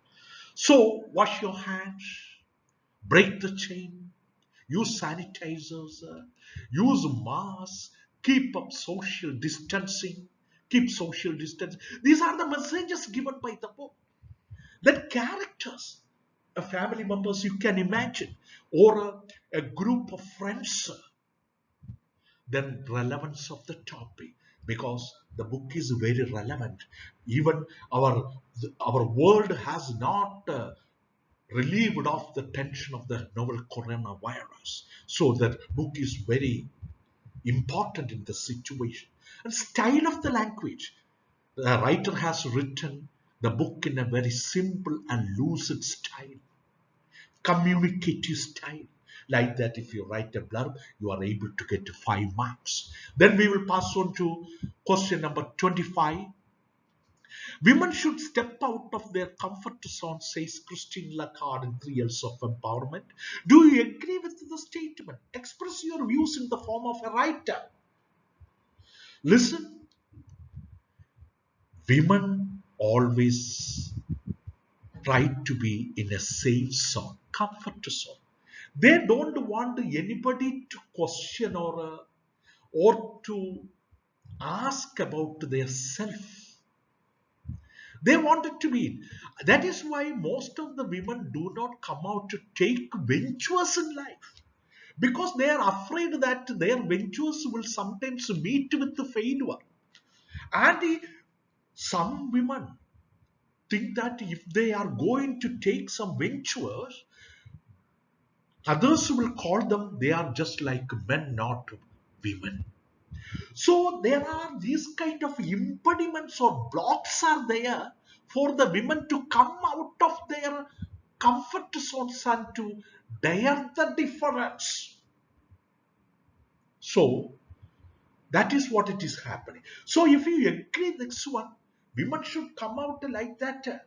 So wash your hands, break the chain, use sanitizers, use masks, keep up social distancing, keep social distance. These are the messages given by the book. That characters, family members you can imagine, or a group of friends, then relevance of the topic, because the book is very relevant. Even our world has not relieved of the tension of the novel coronavirus. So that book is very important in the situation. And style of the language. The writer has written the book in a very simple and lucid style, communicative style. Like that, if you write a blurb, you are able to get 5 marks. Then we will pass on to question number 25. Women should step out of their comfort zone, says Christine Lagarde in 3 Years of Empowerment. Do you agree with the statement? Express your views in the form of a writer. Listen, women always try to be in a safe zone, comfort zone. They don't want anybody to question or to ask about their self. They want it to be. That is why most of the women do not come out to take ventures in life, because they are afraid that their ventures will sometimes meet with the failure. And some women think that if they are going to take some ventures, others will call them they are just like men, not women. So there are these kind of impediments or blocks are there for the women to come out of their comfort zones and to dare the difference. So that is what it is happening. So if you agree this one, women should come out like that.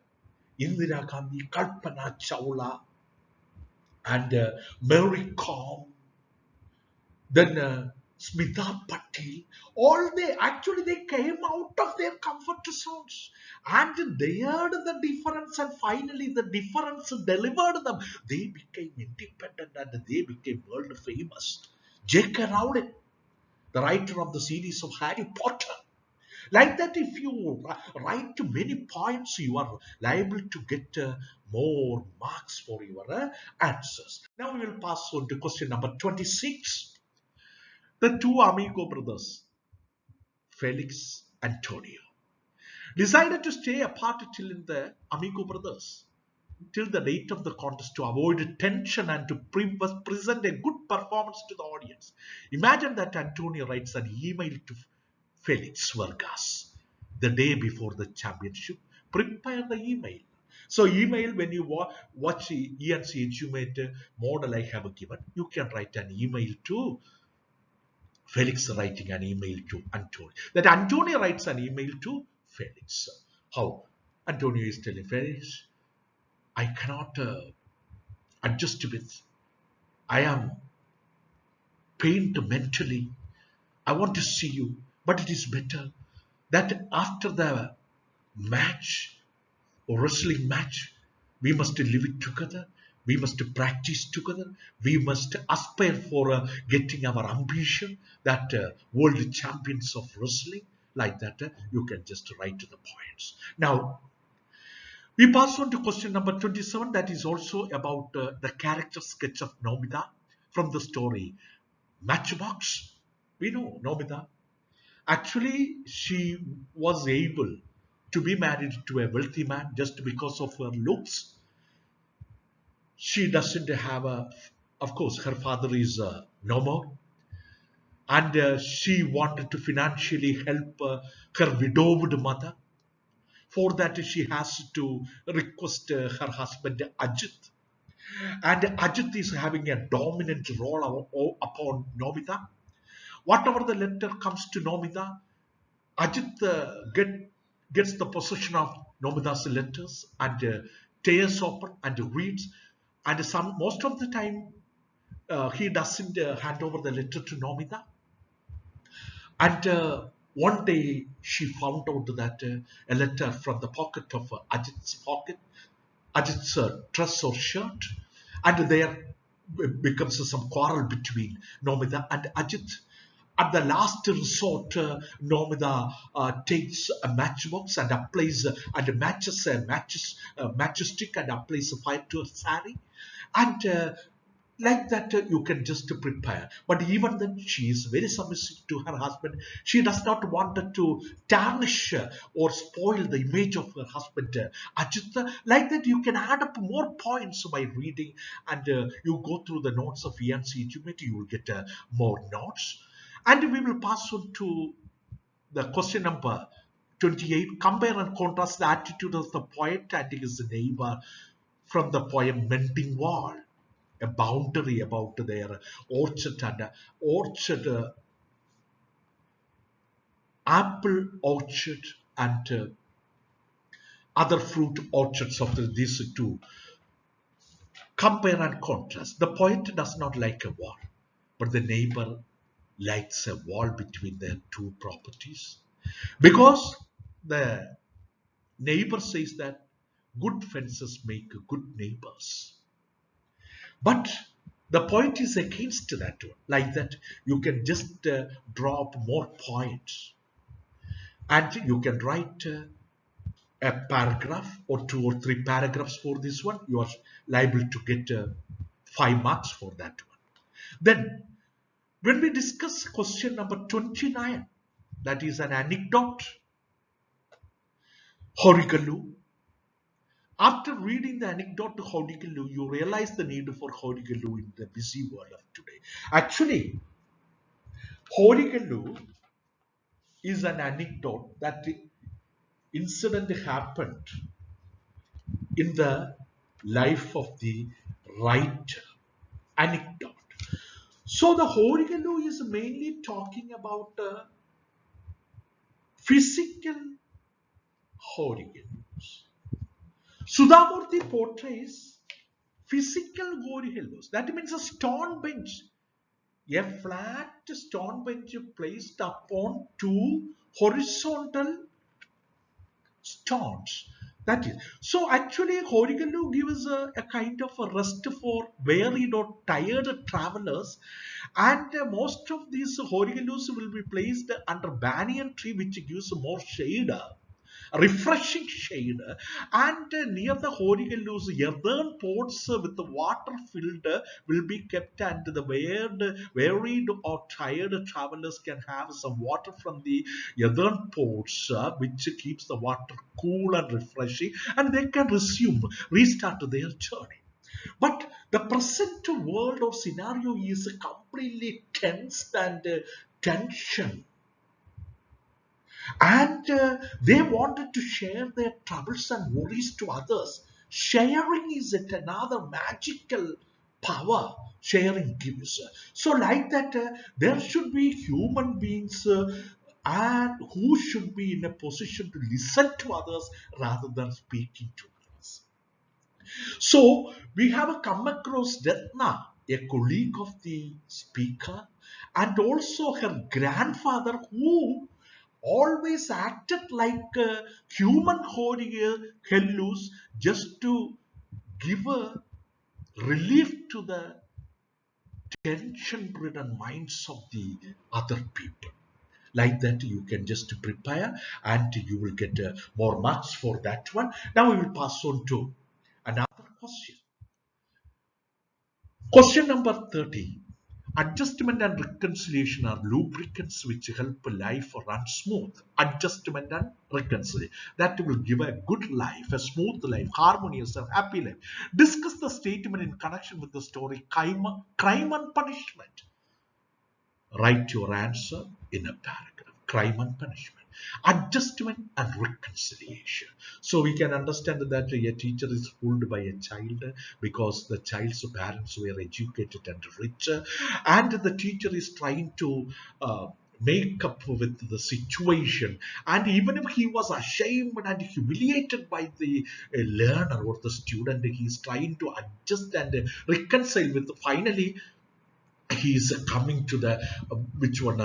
Indira Gandhi, Kalpana Chawla, and Mary Kom, then Smita Patil, all they came out of their comfort zones and dared the difference, and finally the difference delivered them. They became independent and they became world famous. J.K. Rowling, the writer of the series of Harry Potter. Like that, if you write to many points, you are liable to get more marks for your answers. Now we will pass on to question number 26. The two amigo brothers, Felix and Antonio, decided to stay apart till in the amigo brothers till the date of the contest to avoid tension and to present a good performance to the audience. Imagine that Antonio writes an email to Felix Vargas the day before the championship. Prepare the email. So email, when you watch the ENC Educate model I have given, you can write an email to Felix writing an email to Antonio. That Antonio writes an email to Felix. How? Antonio is telling Felix, I cannot adjust with. I am pained mentally. I want to see you, but it is better that after the match or wrestling match, we must live it together. We must practice together. We must aspire for getting our ambition, that world champions of wrestling. Like that, you can just write to the points. Now, we pass on to question number 27. That is also about the character sketch of Nobita from the story Matchbox. We know Nobita. Actually, she was able to be married to a wealthy man just because of her looks. She doesn't have of course, her father is no more. And she wanted to financially help her widowed mother. For that, she has to request her husband Ajit. And Ajit is having a dominant role upon Nobita. Whatever the letter comes to Nobita, Ajit gets the possession of Nobita's letters and tears open and reads, and most of the time he doesn't hand over the letter to Nomita. And one day she found out that a letter from the pocket of Ajit's dress or shirt, and there becomes some quarrel between Nomita and Ajit. At the last resort, Nomita takes a matchbox and applies and matches matchstick and applies a fire to a sari, and like that you can just prepare. But even then she is very submissive to her husband. She does not want to tarnish or spoil the image of her husband Ajit. Like that you can add up more points by reading, and you go through the notes of ENC Educate, you will get more notes. And we will pass on to the question number 28. Compare and contrast the attitude of the poet and his neighbor from the poem Mending Wall, a boundary about their orchard and apple orchard and other fruit orchards of these two. Compare and contrast. The poet does not like a wall, but the neighbor likes a wall between their two properties, because the neighbor says that good fences make good neighbors. But the point is against that one. Like that, you can just draw up more points, and you can write a paragraph or 2 or 3 paragraphs for this one. You are liable to get 5 marks for that one. Then, when we discuss question number 29, that is an anecdote, Horigalu. After reading the anecdote to Horigalu, you realize the need for Horigalu in the busy world of today. Actually, Horigalu is an anecdote that incident happened in the life of the writer. Anecdote. So the Horigalu is mainly talking about physical Horigalus. Sudhamurthy portrays physical Horigalus. That means a stone bench, a flat stone bench placed upon 2 horizontal stones. That is. So actually Horigalu gives a kind of a rest for wearied or tired travelers, and most of these Horigalus will be placed under banyan tree, which gives more shade, refreshing shade, and near the Horigalus earthen pots with the water filled will be kept, and the wearied or tired travelers can have some water from the earthen pots, which keeps the water cool and refreshing, and they can restart their journey. But the present world or scenario is completely tensed and tension, and they wanted to share their troubles and worries to others. Sharing is another magical power sharing gives. So like that, there should be human beings and who should be in a position to listen to others rather than speaking to others. So we have come across Ratna, a colleague of the speaker, and also her grandfather, who always acted like a human Hellus, just to give a relief to the tension-ridden minds of the other people. Like that, you can just prepare and you will get more marks for that one. Now we will pass on to another question. Question number 30. Adjustment and reconciliation are lubricants which help life run smooth. Adjustment and reconciliation. That will give a good life, a smooth life, harmonious and happy life. Discuss the statement in connection with the story crime and punishment. Write your answer in a paragraph. Crime and punishment. Adjustment and reconciliation. So we can understand that a teacher is fooled by a child because the child's parents were educated and rich, and the teacher is trying to make up with the situation. And even if he was ashamed and humiliated by the learner or the student, he is trying to adjust and reconcile with. Finally, he is coming to the which one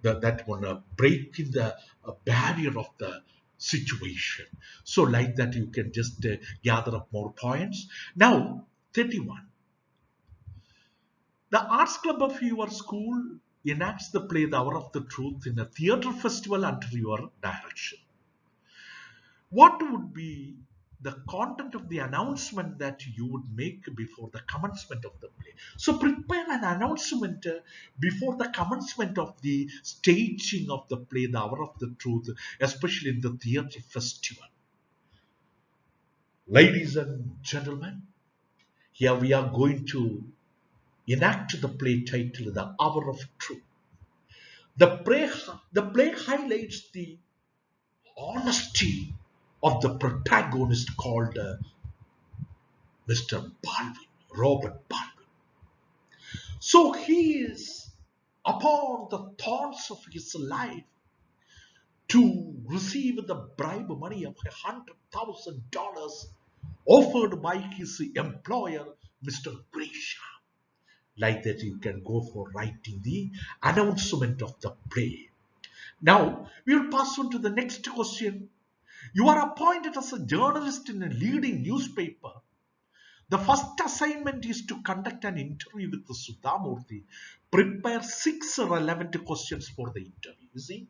that one breaking the barrier of the situation. So like that, you can just gather up more points. Now 31. The arts club of your school enacts the play The Hour of the Truth in a theatre festival under your direction. What would be the content of the announcement that you would make before the commencement of the play? So prepare an announcement before the commencement of the staging of the play The Hour of the Truth, especially in the theatre festival. Ladies and gentlemen, here we are going to enact the play titled The Hour of Truth. The play highlights the honesty of the protagonist called Mr. Baldwin, Robert Baldwin. So he is upon the thorns of his life to receive the bribe money of $100,000 offered by his employer, Mr. Grisha. Like that, you can go for writing the announcement of the play. Now, we will pass on to the next question. You are appointed as a journalist in a leading newspaper. The first assignment is to conduct an interview with the Sudhamurthy. Prepare 6 relevant questions for the interview. You see?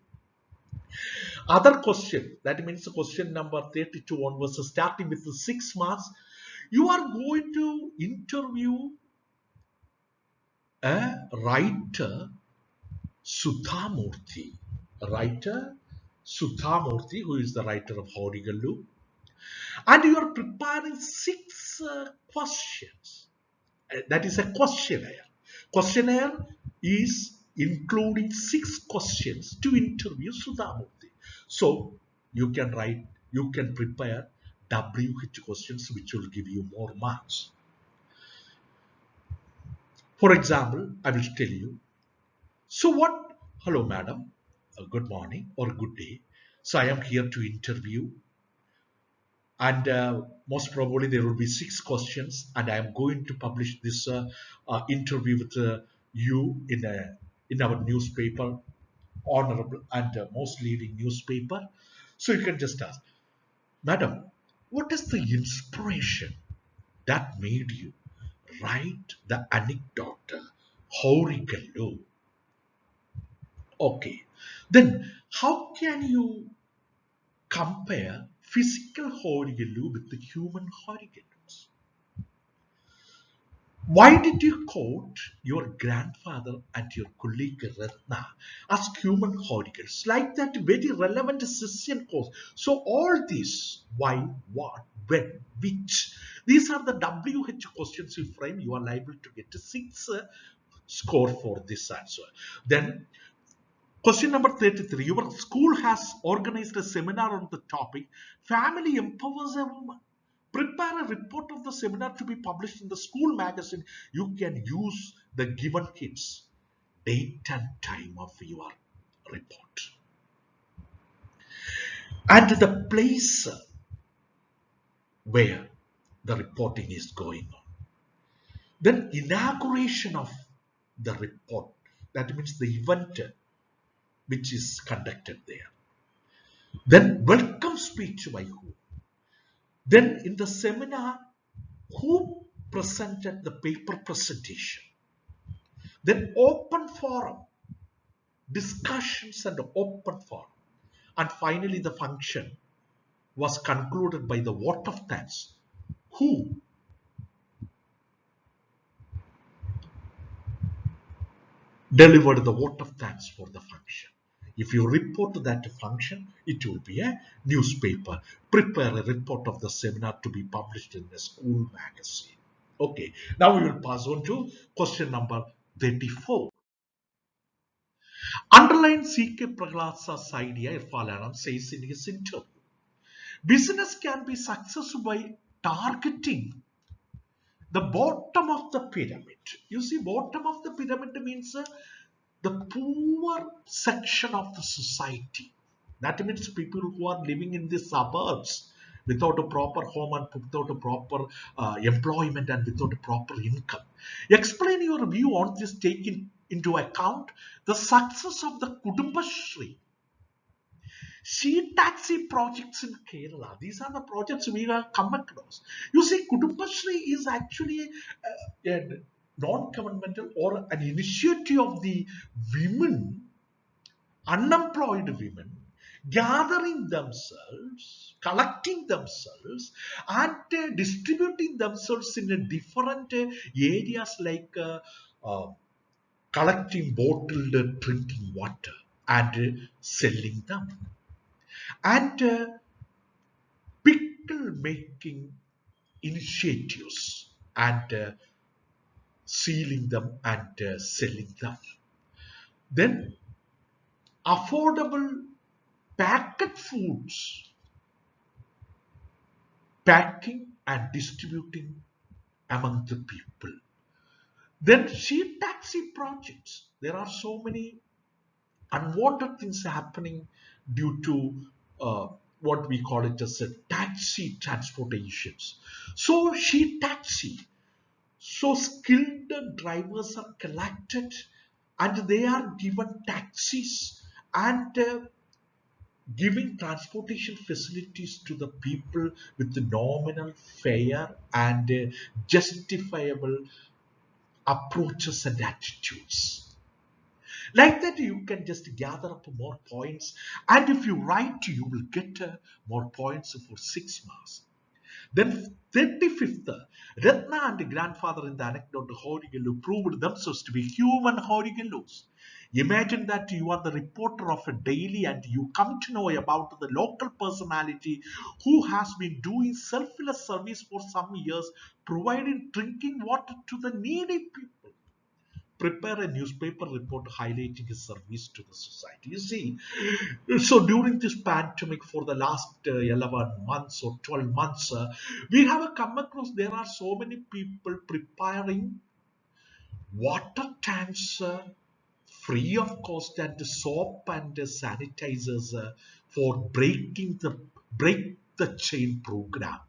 Other question, that means question number 32 onwards, starting with the 6 marks. You are going to interview a writer, Sudhamurthy. Who is the writer of Hodigallu. And you are preparing 6 questions. That is a questionnaire. Questionnaire is including 6 questions to interview Sudhamurthy. So you can prepare WH questions which will give you more marks. For example, I will tell you. Hello madam, good morning or good day. So I am here to interview, and most probably there will be 6 questions, and I am going to publish this interview with you in our newspaper, honorable and most leading newspaper. So you can just ask, madam, what is the inspiration that made you write the anecdote Horigallu? Okay, then how can you compare physical Horigallu with the human Horigallus? Why did you quote your grandfather and your colleague Ratna as human Horigallus? Like that, very relevant Sicilian course. So all these, why, what, when, which, these are the WH questions you frame. You are liable to get a 6 score for this answer. Then question number 33. Your school has organized a seminar on the topic Family Empowers a Woman. Prepare a report of the seminar to be published in the school magazine. You can use the given hints, date and time of your report, and the place where the reporting is going on. Then inauguration of the report. That means the event which is conducted there. Then welcome speech by who? Then in the seminar, who presented the paper presentation? Then open forum, discussions and open forum. And finally the function was concluded by the vote of thanks. Who delivered the vote of thanks for the function? If you report that function, it will be a newspaper. Prepare a report of the seminar to be published in a school magazine. Okay, now we will pass on to question number 34. Underline C.K. Praglad's idea, Irfan says in his interview. Business can be successful by targeting the bottom of the pyramid. You see, bottom of the pyramid means the poor section of the society. That means people who are living in the suburbs without a proper home and without a proper employment and without a proper income. Explain your view on this, taking into account the success of the Kudumbashri Sea taxi projects in Kerala. These are the projects we have come across. You see, Kudumbashri is actually a non-governmental or an initiative of the women, unemployed women, gathering themselves, collecting themselves, and distributing themselves in a different areas like uh, collecting bottled drinking water and selling them. And pickle making initiatives and sealing them and selling them. Then affordable packet foods, packing and distributing among the people. Then sheep taxi projects. There are so many unwanted things happening due to what we call it as a taxi transportations. So sheep taxi. So skilled drivers are collected and they are given taxis and giving transportation facilities to the people with the nominal fare and justifiable approaches and attitudes. Like that, you can just gather up more points, and if you write, you will get more points for 6 marks. Then 35th, Ratna and grandfather in the anecdote Horigalu proved themselves to be human Horigalus. Imagine that you are the reporter of a daily and you come to know about the local personality who has been doing selfless service for some years, providing drinking water to the needy people. Prepare a newspaper report highlighting his service to the society. You see, so during this pandemic for the last 11 months or 12 months, we have come across there are so many people preparing water tanks free of cost and soap and sanitizers for break the chain program.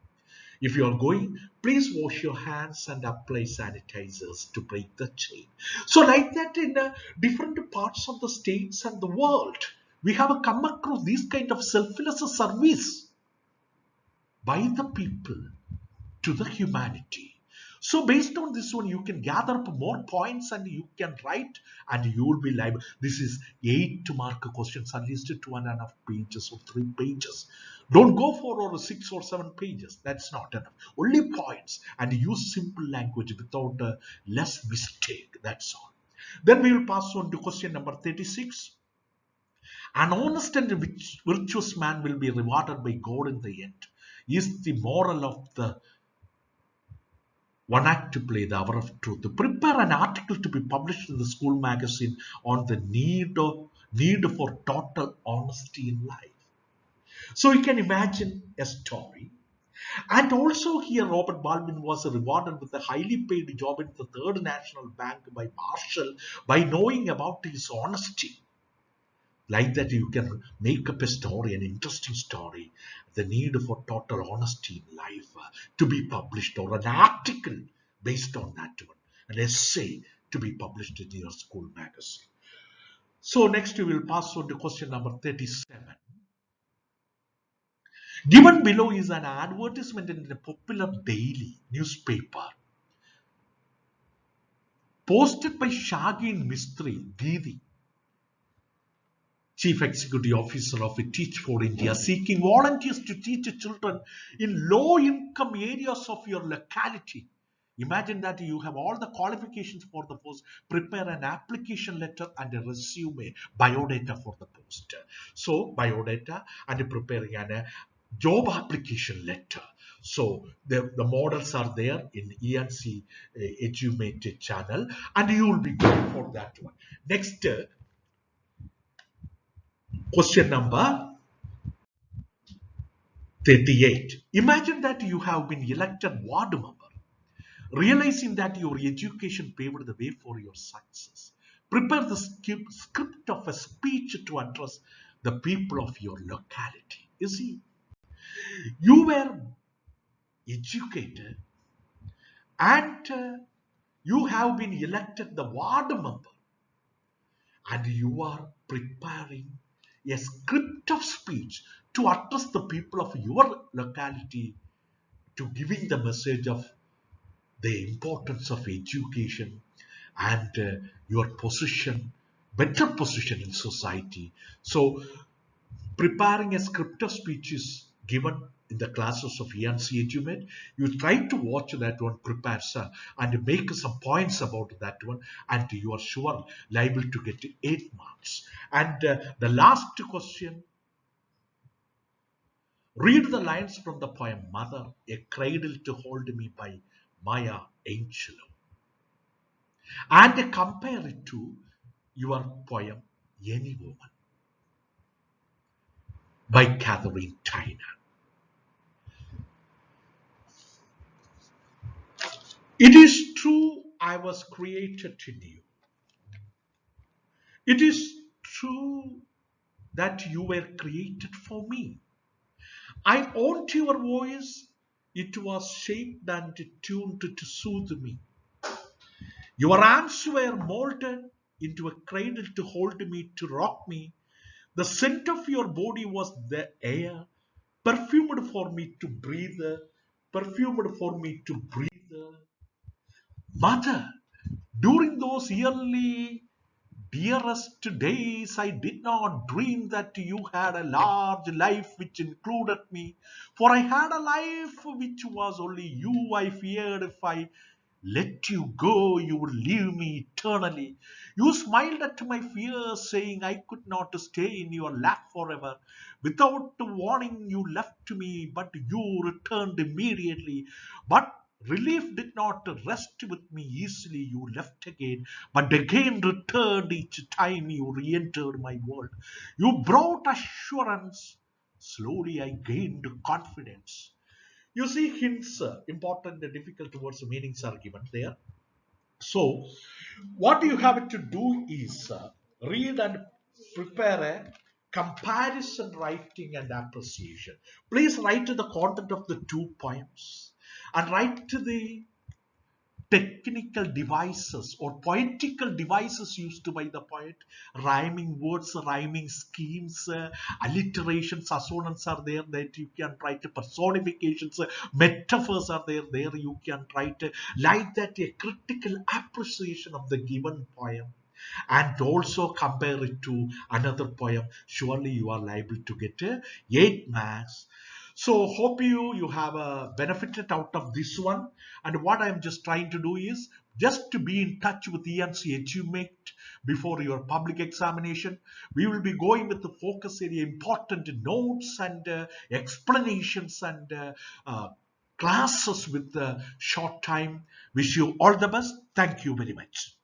If you are going, please wash your hands and apply sanitizers to break the chain. So, like that, in different parts of the states and the world, we have come across this kind of selfless service by the people to the humanity. So based on this one, you can gather up more points and you can write and you will be liable. This is 8 mark questions, at least 2.5 pages or 3 pages. Don't go for or 6 or 7 pages. That's not enough. Only points and use simple language without less mistake. That's all. Then we will pass on to question number 36. An honest and virtuous man will be rewarded by God in the end. Is the moral of the one act to play, the hour of truth. To prepare an article to be published in the school magazine on the need for total honesty in life. So you can imagine a story. And also here Robert Baldwin was rewarded with a highly paid job in the Third National Bank by Marshall by knowing about his honesty. Like that, you can make up a story, an interesting story, the need for total honesty in life to be published, or an article based on that one, an essay to be published in your school magazine. So next we will pass on to question number 37. Given below is an advertisement in a popular daily newspaper posted by Shaggy Mistry, Didi, Chief Executive Officer of Teach for India, seeking volunteers to teach children in low-income areas of your locality. Imagine that you have all the qualifications for the post. Prepare an application letter and a resume, biodata for the post. So, biodata and preparing a job application letter. So, the models are there in ENC Edumate channel and you will be going for that one. Next, question number 38. Imagine that you have been elected ward member, realizing that your education paved the way for your success. Prepare the script of a speech to address the people of your locality. You see, you were educated and you have been elected the ward member and you are preparing a script of speech to address the people of your locality, to giving the message of the importance of education and your position, better position in society. So preparing a script of speech is given in the classes of ENC Educate. You try to watch that one, prepare sir, and make some points about that one, and you are sure liable to get 8 marks. And the last question, read the lines from the poem Mother, a Cradle to Hold Me by Maya Angelou, and compare it to your poem Any Woman by Catherine Tyner. It is true I was created in you. It is true that you were created for me. I owned your voice. It was shaped and tuned to soothe me. Your arms were molded into a cradle to hold me, to rock me. The scent of your body was the air, perfumed for me to breathe, perfumed for me to breathe. Mother, during those early dearest days, I did not dream that you had a large life which included me. For I had a life which was only you. I feared if I let you go, you would leave me eternally. You smiled at my fears, saying I could not stay in your lap forever. Without warning, you left me, but you returned immediately. But relief did not rest with me easily. You left again, but again returned each time you re entered my world. You brought assurance. Slowly, I gained confidence. You see, hints, important and difficult words, meanings are given there. So, what you have to do is read and prepare a comparison writing and appreciation. Please write the content of the two poems and write the technical devices or poetical devices used by the poet, rhyming words, rhyming schemes, alliterations, assonance are there that you can write, personifications, metaphors are there you can write, like that, a critical appreciation of the given poem, and also compare it to another poem. Surely you are liable to get 8 marks. So hope you have benefited out of this one. And what I'm just trying to do is just to be in touch with ENC Achievement before your public examination. We will be going with the focus area, important notes and explanations and classes with short time. Wish you all the best. Thank you very much.